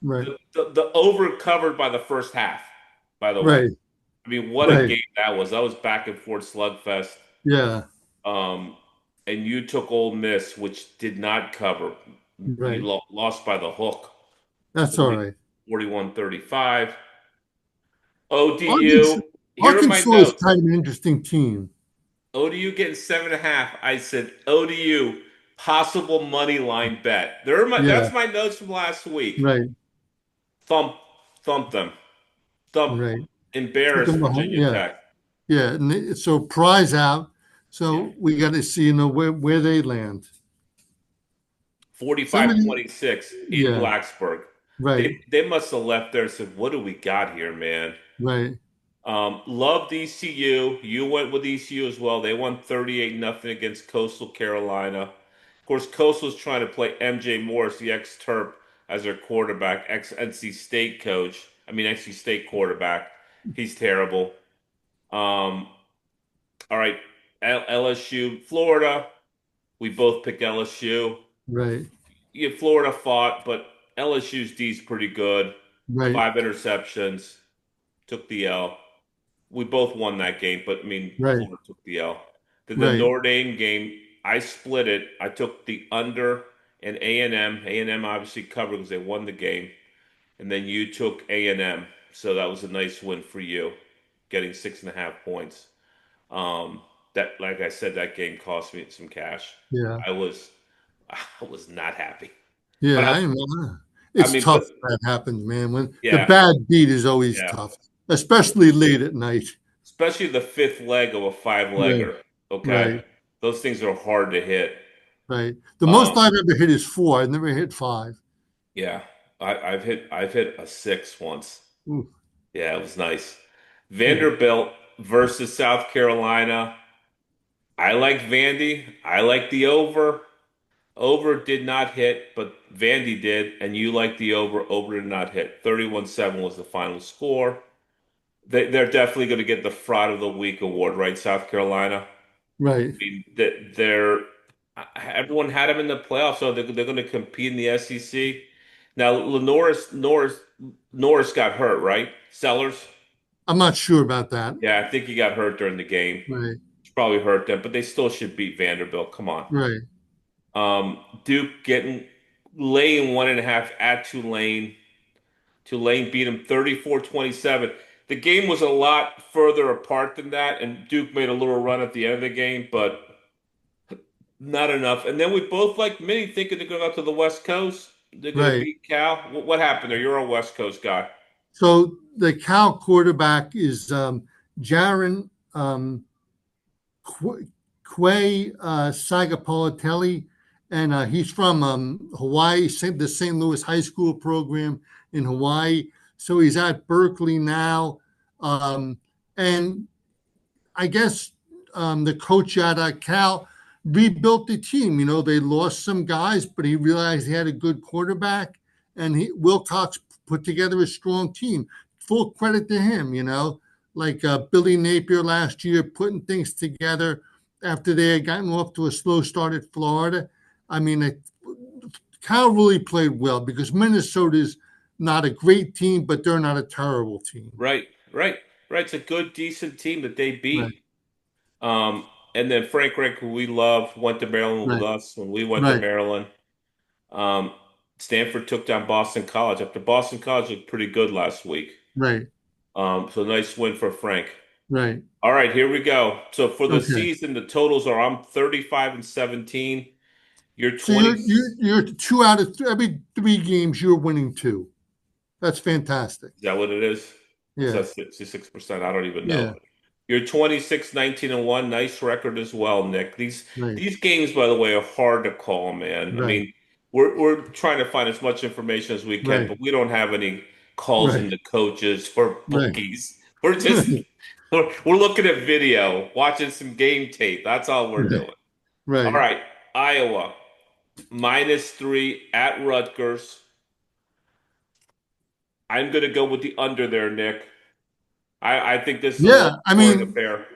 [SPEAKER 1] Right,
[SPEAKER 2] The over covered by the first half, by the way.
[SPEAKER 1] right,
[SPEAKER 2] I mean, what a
[SPEAKER 1] right.
[SPEAKER 2] game that was. That was back and forth slugfest.
[SPEAKER 1] Yeah,
[SPEAKER 2] Um, and you took Ole Miss, which did not cover. You
[SPEAKER 1] right.
[SPEAKER 2] lost by the hook,
[SPEAKER 1] That's all
[SPEAKER 2] 40,
[SPEAKER 1] right.
[SPEAKER 2] 41-35. ODU,
[SPEAKER 1] Arkansas,
[SPEAKER 2] here are my
[SPEAKER 1] Arkansas is
[SPEAKER 2] notes.
[SPEAKER 1] kind of an interesting team.
[SPEAKER 2] ODU getting 7.5. I said ODU, possible money line bet.
[SPEAKER 1] Yeah,
[SPEAKER 2] That's my notes from last week.
[SPEAKER 1] right,
[SPEAKER 2] Thump, thump them. Thump,
[SPEAKER 1] right. Took
[SPEAKER 2] embarrass
[SPEAKER 1] them behind.
[SPEAKER 2] Virginia
[SPEAKER 1] Yeah,
[SPEAKER 2] Tech.
[SPEAKER 1] yeah. And so prize out.
[SPEAKER 2] Yeah.
[SPEAKER 1] So we got to see, where they land. Somebody,
[SPEAKER 2] 45-26 in
[SPEAKER 1] yeah,
[SPEAKER 2] Blacksburg.
[SPEAKER 1] right,
[SPEAKER 2] They must have left there and said, "What do we got here, man?"
[SPEAKER 1] right,
[SPEAKER 2] Loved ECU. You went with ECU as well. They won 38 nothing against Coastal Carolina. Of course, Coastal's trying to play MJ Morris, the ex-Terp, as their quarterback, ex-NC State coach. I mean, NC State quarterback. He's terrible. Um, all right, LSU, Florida. We both picked LSU.
[SPEAKER 1] right,
[SPEAKER 2] Yeah, Florida fought, but LSU's D's pretty good.
[SPEAKER 1] right,
[SPEAKER 2] 5 interceptions, took the L. We both won that game, but I mean,
[SPEAKER 1] right,
[SPEAKER 2] Florida took the L. The
[SPEAKER 1] right.
[SPEAKER 2] Notre Dame game, I split it. I took the under and A&M. A&M obviously covered because they won the game, and then you took A&M. So that was a nice win for you, getting 6.5 points. Um, that, like I said, that game cost me some cash.
[SPEAKER 1] Yeah,
[SPEAKER 2] I was, I was not happy. But
[SPEAKER 1] yeah. I know.
[SPEAKER 2] I
[SPEAKER 1] It's
[SPEAKER 2] mean,
[SPEAKER 1] tough
[SPEAKER 2] but
[SPEAKER 1] when that happens, man. When the
[SPEAKER 2] yeah,
[SPEAKER 1] bad beat is always
[SPEAKER 2] yeah.
[SPEAKER 1] tough, especially late at night.
[SPEAKER 2] Especially the fifth leg of a five
[SPEAKER 1] Right,
[SPEAKER 2] legger. Okay,
[SPEAKER 1] right,
[SPEAKER 2] those things are hard to hit.
[SPEAKER 1] right. The most
[SPEAKER 2] Um,
[SPEAKER 1] I've ever hit is four. I've never hit five.
[SPEAKER 2] yeah, I've hit a six once.
[SPEAKER 1] Ooh,
[SPEAKER 2] Yeah, it was nice.
[SPEAKER 1] ooh,
[SPEAKER 2] Vanderbilt versus South Carolina. I like Vandy. I like the over. Over did not hit, but Vandy did, and you like the over. Over did not hit. 31-7 was the final score. They're definitely going to get the Fraud of the Week award, right? South Carolina.
[SPEAKER 1] right.
[SPEAKER 2] Mean, that they're everyone had them in the playoffs, so they're going to compete in the SEC. Now, Norris got hurt, right? Sellers,
[SPEAKER 1] I'm not sure about that.
[SPEAKER 2] yeah, I think he got hurt during the game.
[SPEAKER 1] Right,
[SPEAKER 2] It's probably hurt them, but they still should beat Vanderbilt. Come on.
[SPEAKER 1] right,
[SPEAKER 2] Duke getting laying 1.5 at Tulane. Tulane beat them 34-27. the game was a lot further apart than that, and Duke made a little run at the end of the game, but not enough. And then we both, like many, thinking they're going to go to the West Coast. They're going to
[SPEAKER 1] Right.
[SPEAKER 2] beat Cal. What happened there? You're a West Coast guy.
[SPEAKER 1] So the Cal quarterback is Jaron Quay Sagapolitelli, and he's from Hawaii, the St. Louis High School program in Hawaii. So he's at Berkeley now. Um, and I guess the coach at Cal rebuilt the team. You know, they lost some guys, but he realized he had a good quarterback, and Wilcox put together a strong team. Full credit to him. You know, like Billy Napier last year putting things together after they had gotten off to a slow start at Florida. I mean, Cal really played well because Minnesota's not a great team, but they're not a terrible team.
[SPEAKER 2] Right, right, right. It's a good, decent team that they
[SPEAKER 1] Right,
[SPEAKER 2] beat. Um, and then Frank Reich, who we love, went to Maryland with
[SPEAKER 1] right,
[SPEAKER 2] us when we went to
[SPEAKER 1] right,
[SPEAKER 2] Maryland. Um, Stanford took down Boston College after Boston College looked pretty good last week.
[SPEAKER 1] right,
[SPEAKER 2] So nice win for Frank.
[SPEAKER 1] right.
[SPEAKER 2] All right, here we go. So for the
[SPEAKER 1] Okay.
[SPEAKER 2] season, the totals are I'm 35 and 17. You're
[SPEAKER 1] So
[SPEAKER 2] 20.
[SPEAKER 1] you're 2 out of every 3 games you're winning two. That's fantastic.
[SPEAKER 2] Is that what it is? Is
[SPEAKER 1] Yeah,
[SPEAKER 2] that 66%? I don't even
[SPEAKER 1] yeah,
[SPEAKER 2] know. You're 26, 19 and 1. Nice record as well, Nick. These
[SPEAKER 1] right,
[SPEAKER 2] these games, by the way, are hard to call, man. I
[SPEAKER 1] right,
[SPEAKER 2] mean, we're trying to find as much information as we can,
[SPEAKER 1] right,
[SPEAKER 2] but we don't have any calls
[SPEAKER 1] right,
[SPEAKER 2] into coaches or
[SPEAKER 1] right,
[SPEAKER 2] bookies. We're just we're looking at video, watching some game tape. That's all we're
[SPEAKER 1] right,
[SPEAKER 2] doing. All
[SPEAKER 1] right.
[SPEAKER 2] right, Iowa -3 at Rutgers. I'm going to go with the under there, Nick. I think this is a low
[SPEAKER 1] Yeah, I
[SPEAKER 2] scoring
[SPEAKER 1] mean,
[SPEAKER 2] affair.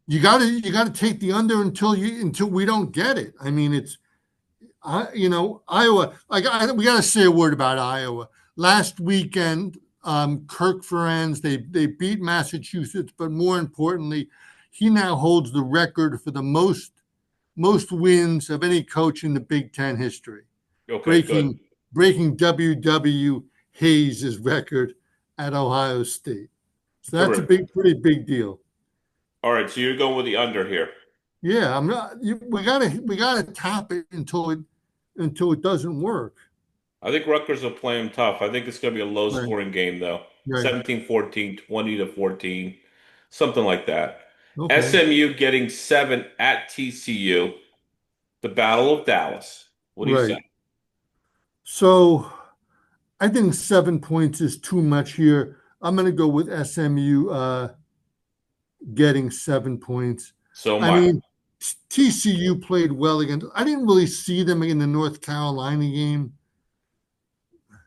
[SPEAKER 1] you gotta take the under until we don't get it. I mean, Iowa. We gotta say a word about Iowa. Last weekend, Kirk Ferentz they beat Massachusetts, but more importantly, he now holds the record for the most wins of any coach in the Big Ten history,
[SPEAKER 2] Okay, good.
[SPEAKER 1] breaking breaking W. Hayes' record at Ohio State. So that's a
[SPEAKER 2] Terrific.
[SPEAKER 1] pretty big deal.
[SPEAKER 2] All right, so you're going with the under here.
[SPEAKER 1] Yeah, I'm not. We gotta tap it until it doesn't work.
[SPEAKER 2] I think Rutgers will play them tough. I think it's going to be a low
[SPEAKER 1] Right,
[SPEAKER 2] scoring game, though.
[SPEAKER 1] right.
[SPEAKER 2] 17-14, 20-14, something like that.
[SPEAKER 1] Okay.
[SPEAKER 2] SMU getting 7 at TCU, the Battle of Dallas. What do you say?
[SPEAKER 1] Right. So I think 7 points is too much here. I'm going to go with SMU getting 7 points.
[SPEAKER 2] So
[SPEAKER 1] I
[SPEAKER 2] much.
[SPEAKER 1] mean, TCU played well against. I didn't really see them in the North Carolina game.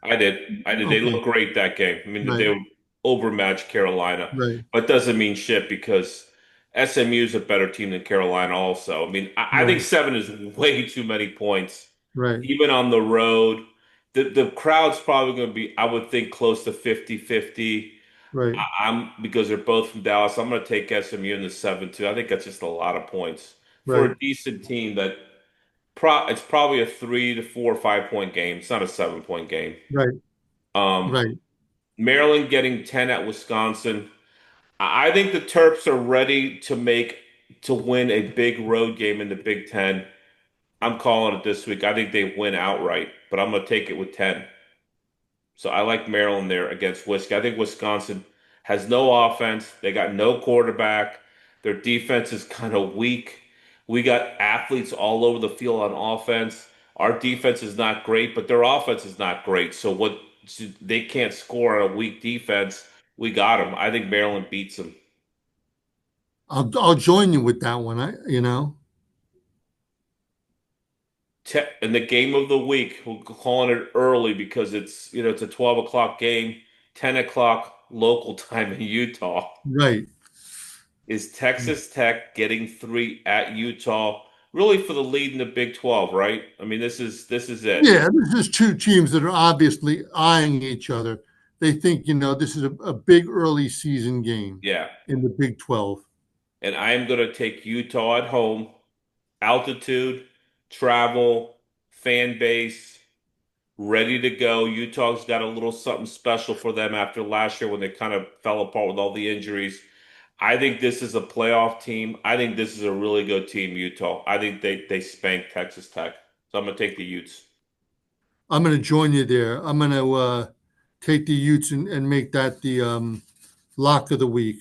[SPEAKER 2] I did. I did. They
[SPEAKER 1] Okay.
[SPEAKER 2] looked great that game. I mean,
[SPEAKER 1] Right.
[SPEAKER 2] they overmatched Carolina,
[SPEAKER 1] Right.
[SPEAKER 2] but doesn't mean shit because SMU is a better team than Carolina. Also, I mean, I think
[SPEAKER 1] Right.
[SPEAKER 2] 7 is way too many points,
[SPEAKER 1] Right.
[SPEAKER 2] even on the road. The crowd's probably going to be, I would think, close to 50-50.
[SPEAKER 1] Right.
[SPEAKER 2] I'm because they're both from Dallas. I'm going to take SMU in the 7 too. I think that's just a lot of points for
[SPEAKER 1] Right.
[SPEAKER 2] a decent team that it's probably a 3 to 4 or 5 point game. It's not a 7 point game.
[SPEAKER 1] Right.
[SPEAKER 2] Um,
[SPEAKER 1] Right.
[SPEAKER 2] Maryland getting 10 at Wisconsin. I think the Terps are ready to win a big road game in the Big Ten. I'm calling it this week. I think they win outright, but I'm going to take it with 10. So I like Maryland there against Wisconsin. I think Wisconsin has no offense. They got no quarterback. Their defense is kind of weak. We got athletes all over the field on offense. Our defense is not great, but their offense is not great. So what they can't score on a weak defense. We got them. I think Maryland beats them.
[SPEAKER 1] I'll join you with that one.
[SPEAKER 2] In the game of the week, we're calling it early because it's a 12 o'clock game, 10 o'clock local time in Utah.
[SPEAKER 1] Right.
[SPEAKER 2] Is Texas Tech getting 3 at Utah, really for the lead in the Big 12, right? I mean, this is it.
[SPEAKER 1] Yeah, this is two teams that are obviously eyeing each other. They think, this is a big early season game
[SPEAKER 2] Yeah.
[SPEAKER 1] in the Big 12.
[SPEAKER 2] And I'm going to take Utah at home, altitude, travel, fan base. ready to go. Utah's got a little something special for them after last year when they kind of fell apart with all the injuries. I think this is a playoff team. I think this is a really good team, Utah. I think they spank Texas Tech. So I'm gonna take the Utes.
[SPEAKER 1] I'm going to join you there. I'm going to take the Utes and make that the lock of the week.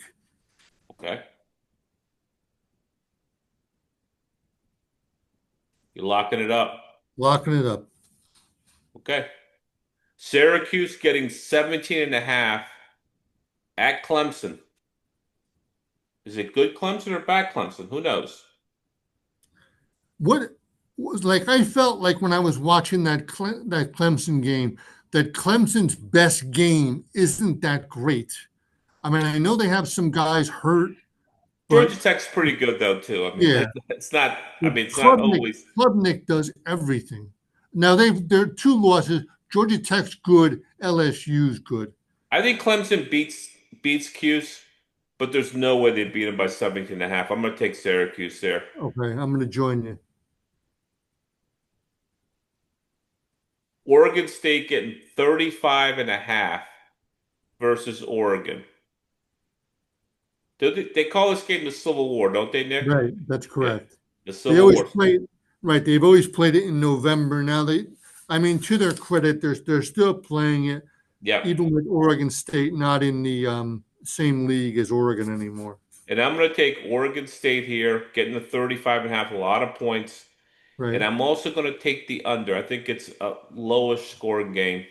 [SPEAKER 2] Okay. You're locking it up.
[SPEAKER 1] Locking it up.
[SPEAKER 2] Okay. Syracuse getting 17 and a half at Clemson. Is it good Clemson or bad Clemson? Who knows?
[SPEAKER 1] What was like? I felt like when I was watching that Clemson game, that Clemson's best game isn't that great. I mean, I know they have some guys hurt,
[SPEAKER 2] Georgia
[SPEAKER 1] but
[SPEAKER 2] Tech's pretty good though too. I mean,
[SPEAKER 1] yeah,
[SPEAKER 2] it's not. I
[SPEAKER 1] but
[SPEAKER 2] mean, it's not always.
[SPEAKER 1] Klubnik does everything. Now they're two losses. Georgia Tech's good. LSU's good.
[SPEAKER 2] I think Clemson beats Cuse, but there's no way they beat them by 17 and a half. I'm going to take Syracuse there.
[SPEAKER 1] Okay, I'm going to join you.
[SPEAKER 2] Oregon State getting 35 and a half versus Oregon. They call this game the Civil War, don't they, Nick?
[SPEAKER 1] Right, that's
[SPEAKER 2] Yeah,
[SPEAKER 1] correct.
[SPEAKER 2] the
[SPEAKER 1] They
[SPEAKER 2] Civil
[SPEAKER 1] always
[SPEAKER 2] War.
[SPEAKER 1] play right. They've always played it in November. Now I mean, to their credit, they're still playing it,
[SPEAKER 2] Yep.
[SPEAKER 1] even with Oregon State not in the same league as Oregon anymore.
[SPEAKER 2] And I'm going to take Oregon State here, getting the 35 and a half, a lot of points. And
[SPEAKER 1] Right.
[SPEAKER 2] I'm also going to take the under. I think it's a lowest scoring game.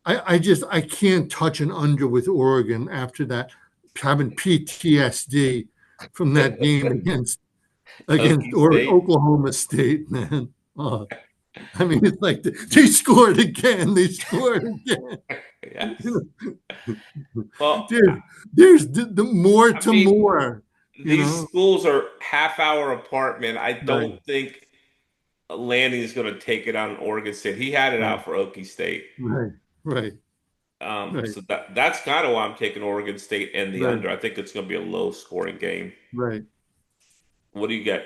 [SPEAKER 1] I can't touch an under with Oregon after that, having PTSD from that game against
[SPEAKER 2] Okie State.
[SPEAKER 1] Oklahoma State, man. Oh, I mean, it's like they scored again. They scored again.
[SPEAKER 2] Yes. Well,
[SPEAKER 1] There's the more
[SPEAKER 2] I
[SPEAKER 1] to
[SPEAKER 2] mean,
[SPEAKER 1] more, you
[SPEAKER 2] these
[SPEAKER 1] know.
[SPEAKER 2] schools are half hour apart, man. I
[SPEAKER 1] Right,
[SPEAKER 2] don't think Lanning is going to take it on Oregon State. He had it
[SPEAKER 1] right,
[SPEAKER 2] out for Okie State.
[SPEAKER 1] right, right, right,
[SPEAKER 2] So that's kind of why I'm taking Oregon State and the
[SPEAKER 1] right,
[SPEAKER 2] under. I think it's going to be a low scoring game.
[SPEAKER 1] right.
[SPEAKER 2] What do you get?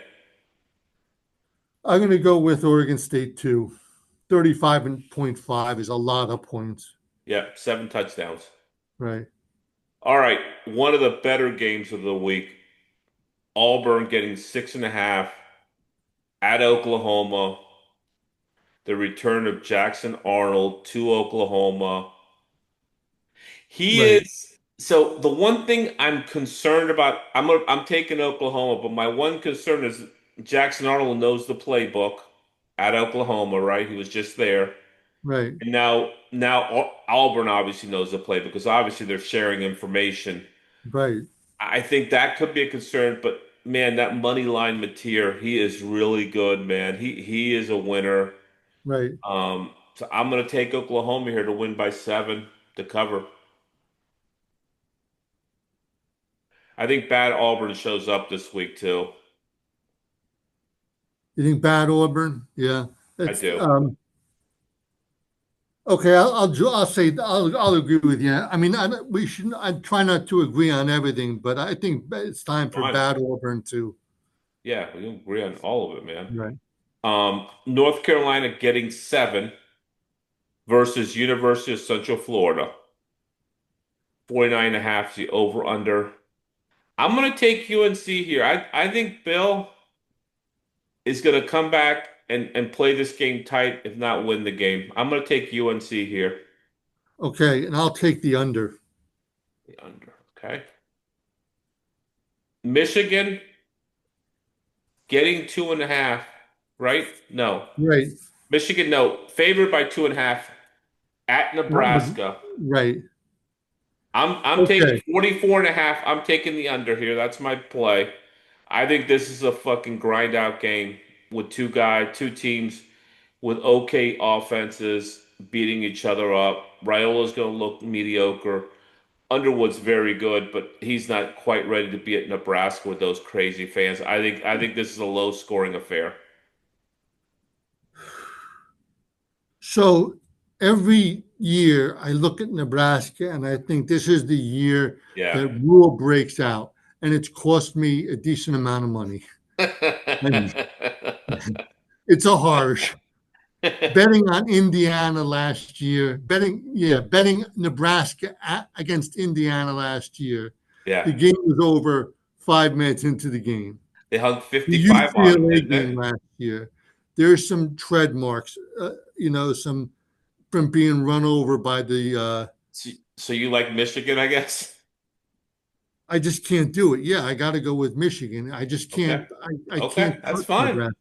[SPEAKER 1] I'm going to go with Oregon State too. 35.5 is a lot of points.
[SPEAKER 2] Yeah, 7 touchdowns.
[SPEAKER 1] Right,
[SPEAKER 2] All right, one of the better games of the week. Auburn getting 6.5 at Oklahoma. The return of Jackson Arnold to Oklahoma. He
[SPEAKER 1] right,
[SPEAKER 2] is so the one thing I'm concerned about, I'm taking Oklahoma, but my one concern is Jackson Arnold knows the playbook at Oklahoma, right? He was just there.
[SPEAKER 1] right,
[SPEAKER 2] And now Auburn obviously knows the play because obviously they're sharing information.
[SPEAKER 1] right,
[SPEAKER 2] I think that could be a concern, but man, that money line Mateer, he is really good, man. He is a winner.
[SPEAKER 1] right.
[SPEAKER 2] So I'm gonna take Oklahoma here to win by 7 to cover. I think bad Auburn shows up this week too.
[SPEAKER 1] You think bad Auburn? Yeah.
[SPEAKER 2] I
[SPEAKER 1] It's
[SPEAKER 2] do.
[SPEAKER 1] okay. I'll say I'll agree with you. I mean, we should. I try not to agree on everything, but I think it's time for
[SPEAKER 2] Fine.
[SPEAKER 1] bad Auburn too.
[SPEAKER 2] Yeah, we can agree on all of it, man.
[SPEAKER 1] Right.
[SPEAKER 2] North Carolina getting 7 versus University of Central Florida. 49 and a half is the over under. I'm gonna take UNC here. I think Bill is gonna come back and play this game tight, if not win the game. I'm gonna take UNC here.
[SPEAKER 1] Okay, and I'll take the under.
[SPEAKER 2] The under. Okay. Michigan getting 2.5, right? No.
[SPEAKER 1] Right.
[SPEAKER 2] Michigan, no. Favored by 2.5 at Nebraska.
[SPEAKER 1] Right.
[SPEAKER 2] I'm taking
[SPEAKER 1] Okay.
[SPEAKER 2] 44 and a half. I'm taking the under here. That's my play. I think this is a fucking grind out game with two teams with okay offenses beating each other up. Raiola's going to look mediocre. Underwood's very good, but he's not quite ready to be at Nebraska with those crazy fans. I think this is a low scoring affair.
[SPEAKER 1] So every year I look at Nebraska and I think this is the year
[SPEAKER 2] Yeah.
[SPEAKER 1] that rule breaks out, and it's cost me a decent amount of money. And it's a harsh. betting on Indiana last year, betting Nebraska against Indiana last year.
[SPEAKER 2] Yeah.
[SPEAKER 1] The game was over 5 minutes into the game.
[SPEAKER 2] They hung
[SPEAKER 1] The
[SPEAKER 2] 55 on him,
[SPEAKER 1] UCLA
[SPEAKER 2] didn't they?
[SPEAKER 1] game last year, there's some tread marks, some from being run over by the.
[SPEAKER 2] So you like Michigan, I guess?
[SPEAKER 1] I just can't do it. Yeah, I got to go with Michigan. I just
[SPEAKER 2] Okay.
[SPEAKER 1] can't. I
[SPEAKER 2] Okay,
[SPEAKER 1] can't
[SPEAKER 2] that's
[SPEAKER 1] touch
[SPEAKER 2] fine.
[SPEAKER 1] Nebraska.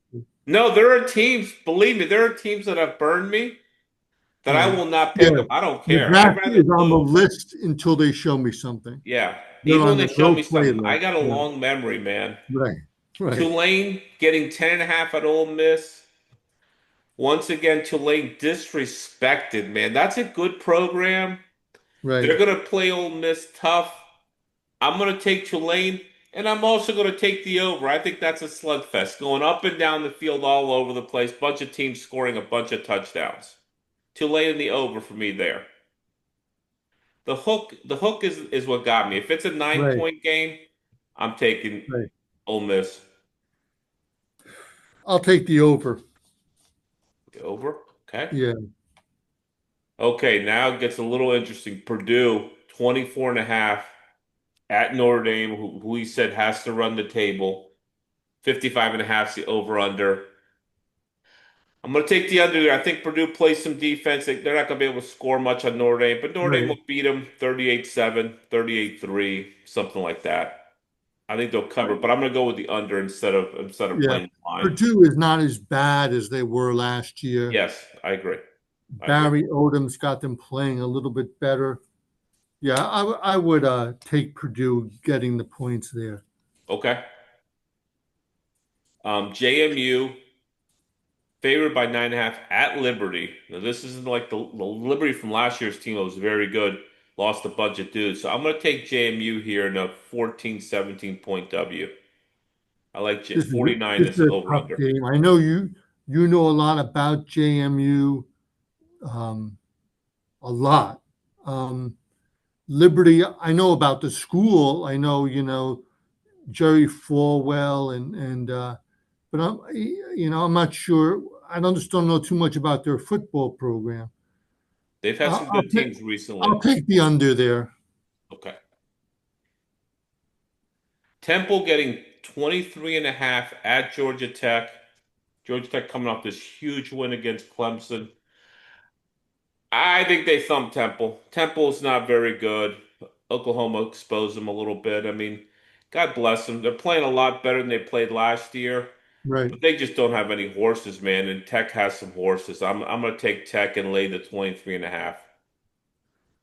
[SPEAKER 2] No, there are teams, believe me, there are teams that have burned me that I
[SPEAKER 1] Yeah,
[SPEAKER 2] will not pick
[SPEAKER 1] yeah.
[SPEAKER 2] them. I don't care. I'd
[SPEAKER 1] Nebraska
[SPEAKER 2] rather
[SPEAKER 1] is on the
[SPEAKER 2] lose.
[SPEAKER 1] list until they show me something.
[SPEAKER 2] Yeah.
[SPEAKER 1] They're
[SPEAKER 2] Even when
[SPEAKER 1] on
[SPEAKER 2] they
[SPEAKER 1] the
[SPEAKER 2] show
[SPEAKER 1] no
[SPEAKER 2] me
[SPEAKER 1] play
[SPEAKER 2] something, I
[SPEAKER 1] list.
[SPEAKER 2] got a
[SPEAKER 1] Yeah,
[SPEAKER 2] long memory, man.
[SPEAKER 1] right, right,
[SPEAKER 2] Tulane getting 10.5 at Ole Miss. Once again, Tulane disrespected, man. That's a good program.
[SPEAKER 1] right,
[SPEAKER 2] They're going to play Ole Miss tough. I'm going to take Tulane, and I'm also going to take the over. I think that's a slugfest, going up and down the field all over the place. Bunch of teams scoring a bunch of touchdowns. Tulane in the over for me there. The hook is what got me. If it's a nine
[SPEAKER 1] right,
[SPEAKER 2] point game, I'm taking
[SPEAKER 1] right.
[SPEAKER 2] Ole Miss.
[SPEAKER 1] I'll take the over.
[SPEAKER 2] The over. Okay.
[SPEAKER 1] Yeah,
[SPEAKER 2] Okay, now it gets a little interesting. Purdue, 24 and a half at Notre Dame, who we said has to run the table. 55 and a half is the over under. I'm going to take the under there. I think Purdue plays some defense. They're not going to be able to score much on Notre Dame, but Notre Dame
[SPEAKER 1] right.
[SPEAKER 2] will beat them 38-7, 38-3, something like that. I think they'll cover, but I'm going to go with the under instead of
[SPEAKER 1] Yeah,
[SPEAKER 2] playing the line.
[SPEAKER 1] Purdue is not as bad as they were last year.
[SPEAKER 2] Yes, I agree. I agree.
[SPEAKER 1] Barry Odom's got them playing a little bit better. Yeah, I would take Purdue getting the points there.
[SPEAKER 2] Okay. JMU favored by 9.5 at Liberty. Now this isn't like the Liberty from last year's team that was very good. Lost a bunch of dudes. So I'm going to take JMU here in a 14-17 point W. I like
[SPEAKER 1] This is
[SPEAKER 2] 49
[SPEAKER 1] this
[SPEAKER 2] is
[SPEAKER 1] is a
[SPEAKER 2] over
[SPEAKER 1] tough
[SPEAKER 2] under.
[SPEAKER 1] game. I know you know a lot about JMU, um, a lot. Um, Liberty, I know about the school. I know Jerry Falwell but I'm not sure. I don't know too much about their football program.
[SPEAKER 2] They've had
[SPEAKER 1] I'll,
[SPEAKER 2] some
[SPEAKER 1] I'll
[SPEAKER 2] good
[SPEAKER 1] take
[SPEAKER 2] teams recently.
[SPEAKER 1] I'll take the under there.
[SPEAKER 2] Okay. Temple getting 23 and a half at Georgia Tech. Georgia Tech coming off this huge win against Clemson. I think they thumped Temple. Temple's not very good. Oklahoma exposed them a little bit. I mean, God bless them. They're playing a lot better than they played last year,
[SPEAKER 1] Right.
[SPEAKER 2] but they just don't have any horses, man. And Tech has some horses. I'm gonna take Tech and lay the 23 and a half.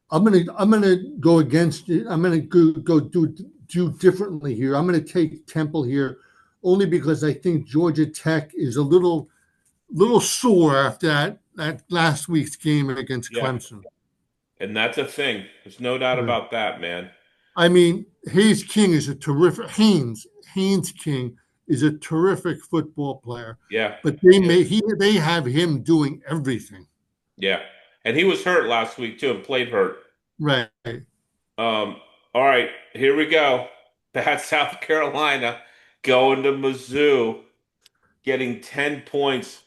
[SPEAKER 1] I'm gonna go against it. I'm gonna go do differently here. I'm gonna take Temple here, only because I think Georgia Tech is a little sore after that last week's game against
[SPEAKER 2] Yeah,
[SPEAKER 1] Clemson.
[SPEAKER 2] and that's a thing. There's no doubt
[SPEAKER 1] Right.
[SPEAKER 2] about that, man.
[SPEAKER 1] I mean, Haynes King is a terrific football player,
[SPEAKER 2] Yeah,
[SPEAKER 1] but
[SPEAKER 2] he is.
[SPEAKER 1] they have him doing everything.
[SPEAKER 2] Yeah, and he was hurt last week too, and played hurt.
[SPEAKER 1] Right.
[SPEAKER 2] All right, here we go. Bad South Carolina going to Mizzou, getting 10 points.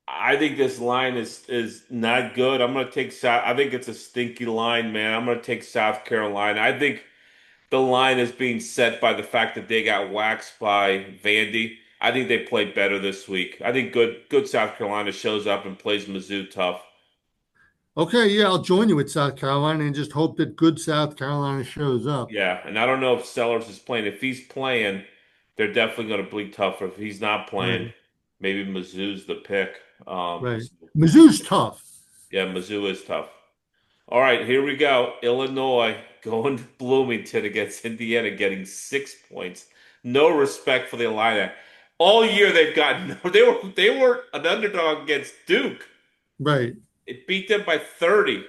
[SPEAKER 2] I think this line is not good. I'm gonna take South. I think it's a stinky line, man. I'm gonna take South Carolina. I think the line is being set by the fact that they got waxed by Vandy. I think they played better this week. I think good South Carolina shows up and plays Mizzou tough.
[SPEAKER 1] Okay, yeah, I'll join you with South Carolina and just hope that good South Carolina shows up.
[SPEAKER 2] Yeah, and I don't know if Sellers is playing. If he's playing, they're definitely going to bleed tougher. If he's not playing,
[SPEAKER 1] Right,
[SPEAKER 2] maybe Mizzou's the pick.
[SPEAKER 1] right. Mizzou's tough.
[SPEAKER 2] Yeah, Mizzou is tough. All right, here we go. Illinois going to Bloomington against Indiana, getting 6 points. No respect for the Illini. All year they've gotten they were an underdog against Duke.
[SPEAKER 1] Right,
[SPEAKER 2] It beat them by 30.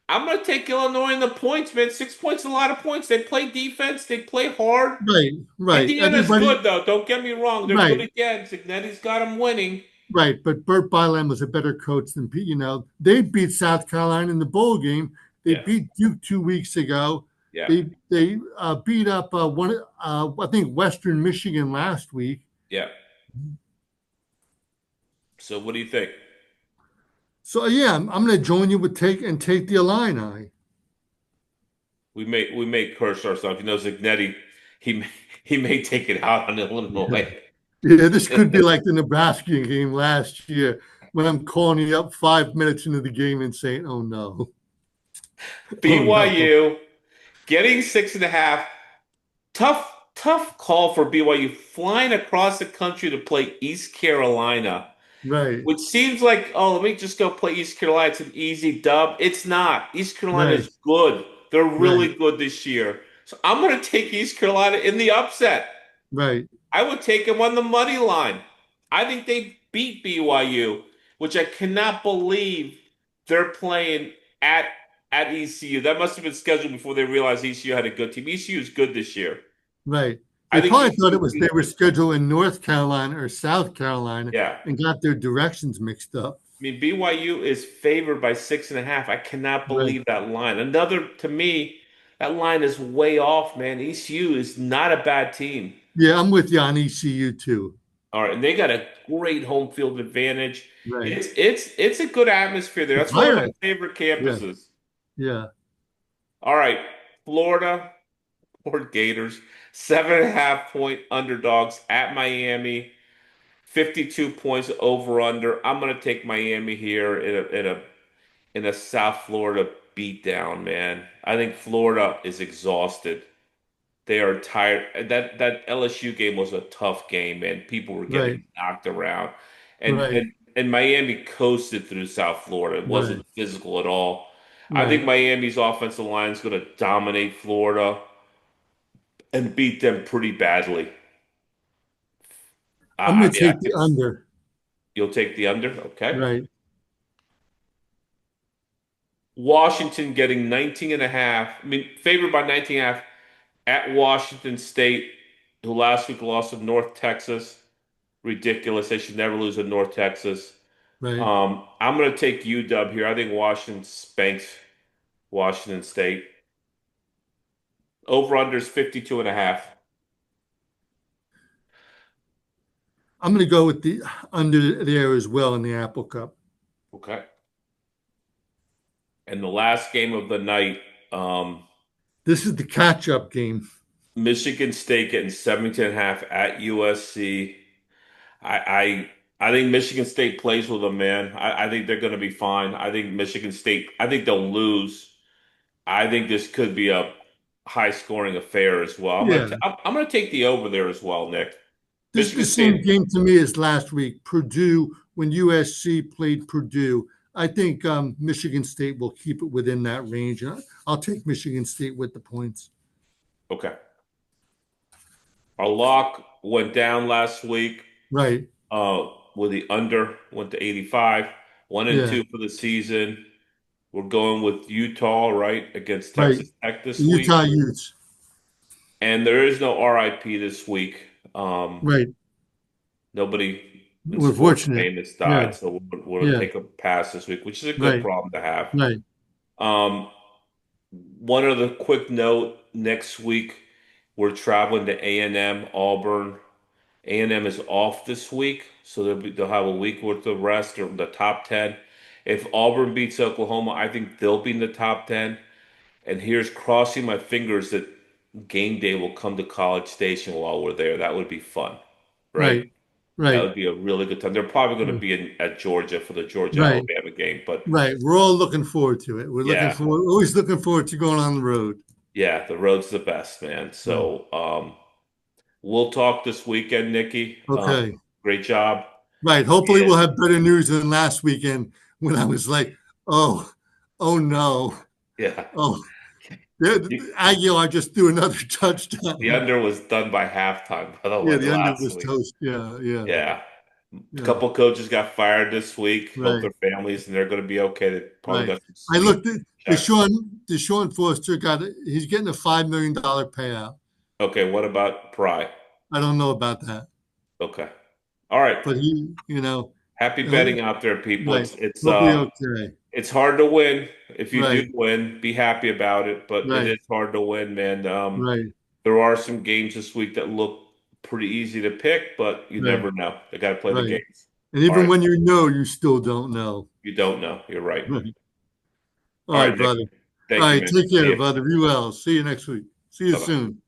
[SPEAKER 2] I'm going to take Illinois in the points, man. 6 points is a lot of points. They play defense. They play hard.
[SPEAKER 1] right.
[SPEAKER 2] Indiana's
[SPEAKER 1] Everybody,
[SPEAKER 2] good, though. Don't get me wrong. They're good
[SPEAKER 1] right,
[SPEAKER 2] again. Cignetti's got them winning.
[SPEAKER 1] right. But Burt Bylam was a better coach than Pete. They beat South Carolina in the bowl game. They
[SPEAKER 2] Yeah,
[SPEAKER 1] beat Duke 2 weeks ago.
[SPEAKER 2] yeah,
[SPEAKER 1] They beat up I think Western Michigan last week.
[SPEAKER 2] yeah. So what do you think?
[SPEAKER 1] So yeah, I'm going to join you with take the Illini.
[SPEAKER 2] We may curse ourselves. You know, Zignetti, he may, he may take it out on Illinois.
[SPEAKER 1] Yeah, this could be like the Nebraska game last year when I'm calling you up 5 minutes into the game and saying, "Oh no, oh no."
[SPEAKER 2] BYU getting 6.5. Tough call for BYU flying across the country to play East Carolina,
[SPEAKER 1] Right,
[SPEAKER 2] which seems like, oh, let me just go play East Carolina. It's an easy dub. It's not. East Carolina
[SPEAKER 1] right,
[SPEAKER 2] is good. They're
[SPEAKER 1] right,
[SPEAKER 2] really good this year. So I'm going to take East Carolina in the upset.
[SPEAKER 1] right,
[SPEAKER 2] I would take them on the money line. I think they beat BYU, which I cannot believe they're playing at at ECU. That must have been scheduled before they realized ECU had a good team. ECU is good this year.
[SPEAKER 1] right.
[SPEAKER 2] I
[SPEAKER 1] They
[SPEAKER 2] think
[SPEAKER 1] probably thought
[SPEAKER 2] ECU
[SPEAKER 1] it was they were scheduled in North Carolina or South Carolina
[SPEAKER 2] yeah.
[SPEAKER 1] and got their directions mixed up.
[SPEAKER 2] I mean, BYU is favored by 6.5. I cannot
[SPEAKER 1] Right.
[SPEAKER 2] believe that line. Another, to me, that line is way off, man. ECU is not a bad team.
[SPEAKER 1] Yeah, I'm with you on ECU too.
[SPEAKER 2] All right, and they got a great home field advantage.
[SPEAKER 1] Right.
[SPEAKER 2] It's a good atmosphere there.
[SPEAKER 1] The
[SPEAKER 2] That's one of my
[SPEAKER 1] Pirates.
[SPEAKER 2] favorite
[SPEAKER 1] Yeah,
[SPEAKER 2] campuses.
[SPEAKER 1] yeah.
[SPEAKER 2] All right, Florida or Gators, 7.5 point underdogs at Miami, 52 points over under. I'm gonna take Miami here in a South Florida beatdown, man. I think Florida is exhausted. They are tired. That LSU game was a tough game, man. People were
[SPEAKER 1] Right,
[SPEAKER 2] getting knocked around, and
[SPEAKER 1] right,
[SPEAKER 2] and and Miami coasted through South Florida. It
[SPEAKER 1] right,
[SPEAKER 2] wasn't physical at all. I think
[SPEAKER 1] right.
[SPEAKER 2] Miami's offensive line is going to dominate Florida and beat them pretty badly.
[SPEAKER 1] I'm
[SPEAKER 2] I
[SPEAKER 1] going to
[SPEAKER 2] mean, I
[SPEAKER 1] take the
[SPEAKER 2] could.
[SPEAKER 1] under.
[SPEAKER 2] You'll take the under, okay?
[SPEAKER 1] Right.
[SPEAKER 2] Washington getting 19 and a half. I mean, favored by 19 and a half at Washington State, who last week lost to North Texas. Ridiculous. They should never lose in North Texas.
[SPEAKER 1] Right.
[SPEAKER 2] I'm going to take UW here. I think Washington spanks Washington State. Over under is 52 and a half.
[SPEAKER 1] I'm going to go with the under there as well in the Apple Cup.
[SPEAKER 2] Okay. And the last game of the night,
[SPEAKER 1] This is the catch-up game.
[SPEAKER 2] Michigan State getting 17 and a half at USC. I think Michigan State plays with them, man. I think they're going to be fine. I think Michigan State, I think they'll lose. I think this could be a high scoring affair as well.
[SPEAKER 1] Yeah,
[SPEAKER 2] I'm gonna take the over there as well, Nick.
[SPEAKER 1] this is the
[SPEAKER 2] Michigan
[SPEAKER 1] same
[SPEAKER 2] State.
[SPEAKER 1] game to me as last week. Purdue when USC played Purdue. I think Michigan State will keep it within that range. I'll take Michigan State with the points.
[SPEAKER 2] Okay. Our lock went down last week.
[SPEAKER 1] Right.
[SPEAKER 2] With the under went to 85, one and
[SPEAKER 1] Yeah.
[SPEAKER 2] two for the season. We're going with Utah, right, against
[SPEAKER 1] Right.
[SPEAKER 2] Texas Tech
[SPEAKER 1] The
[SPEAKER 2] this week.
[SPEAKER 1] Utah Utes.
[SPEAKER 2] And there is no RIP this week.
[SPEAKER 1] Right.
[SPEAKER 2] Nobody in
[SPEAKER 1] We're
[SPEAKER 2] sports
[SPEAKER 1] fortunate.
[SPEAKER 2] famous
[SPEAKER 1] Yeah.
[SPEAKER 2] died, so we're going to
[SPEAKER 1] Yeah.
[SPEAKER 2] take a pass this week, which is a good
[SPEAKER 1] Right.
[SPEAKER 2] problem to have.
[SPEAKER 1] Right.
[SPEAKER 2] Um, One other quick note, next week we're traveling to A&M, Auburn. A&M is off this week, so they'll have a week worth of rest or the top 10. If Auburn beats Oklahoma, I think they'll be in the top 10. And here's crossing my fingers that game day will come to College Station while we're there. That would be fun, right?
[SPEAKER 1] Right.
[SPEAKER 2] That
[SPEAKER 1] Right.
[SPEAKER 2] would be a really good time. They're probably going to be at Georgia for the Georgia
[SPEAKER 1] Right.
[SPEAKER 2] Alabama game, but
[SPEAKER 1] Right. We're all looking forward to it. We're looking
[SPEAKER 2] yeah,
[SPEAKER 1] forward, always looking forward to going on the road.
[SPEAKER 2] yeah, the road's the best, man.
[SPEAKER 1] Mm.
[SPEAKER 2] So we'll talk this weekend, Nikki.
[SPEAKER 1] Okay.
[SPEAKER 2] Great job.
[SPEAKER 1] Right. Hopefully
[SPEAKER 2] And
[SPEAKER 1] we'll have better news than last weekend when I was like, oh, oh no.
[SPEAKER 2] yeah,
[SPEAKER 1] Oh,
[SPEAKER 2] the,
[SPEAKER 1] Aguilar just threw another
[SPEAKER 2] the
[SPEAKER 1] touchdown.
[SPEAKER 2] under was done by halftime, by the
[SPEAKER 1] Yeah,
[SPEAKER 2] way,
[SPEAKER 1] the under
[SPEAKER 2] last
[SPEAKER 1] was
[SPEAKER 2] week.
[SPEAKER 1] toast. Yeah, yeah,
[SPEAKER 2] Yeah. A
[SPEAKER 1] yeah.
[SPEAKER 2] couple coaches got fired this week. Hope
[SPEAKER 1] Right,
[SPEAKER 2] their families and they're going to be okay. They probably
[SPEAKER 1] right.
[SPEAKER 2] got some
[SPEAKER 1] I
[SPEAKER 2] sweet
[SPEAKER 1] looked at
[SPEAKER 2] checks.
[SPEAKER 1] Deshaun Foster he's getting a $5 million payout.
[SPEAKER 2] Okay, what about Pry?
[SPEAKER 1] I don't know about that,
[SPEAKER 2] Okay. All right.
[SPEAKER 1] but he,
[SPEAKER 2] Happy
[SPEAKER 1] he'll-
[SPEAKER 2] betting out there, people.
[SPEAKER 1] right. He'll be okay.
[SPEAKER 2] It's hard to win. If you do
[SPEAKER 1] Right,
[SPEAKER 2] win, be happy about it, but it
[SPEAKER 1] right,
[SPEAKER 2] is hard to win, man.
[SPEAKER 1] right,
[SPEAKER 2] There are some games this week that look pretty easy to pick, but you
[SPEAKER 1] right,
[SPEAKER 2] never know. They got to play the
[SPEAKER 1] right.
[SPEAKER 2] games.
[SPEAKER 1] And
[SPEAKER 2] All
[SPEAKER 1] even
[SPEAKER 2] right.
[SPEAKER 1] when you know, you still don't know.
[SPEAKER 2] You don't know. You're right.
[SPEAKER 1] All
[SPEAKER 2] All
[SPEAKER 1] right,
[SPEAKER 2] right, Nick.
[SPEAKER 1] brother. All
[SPEAKER 2] Thank you,
[SPEAKER 1] right,
[SPEAKER 2] man.
[SPEAKER 1] take
[SPEAKER 2] See
[SPEAKER 1] care,
[SPEAKER 2] you.
[SPEAKER 1] brother. Be well. See you next week. See you
[SPEAKER 2] Bye bye.
[SPEAKER 1] soon.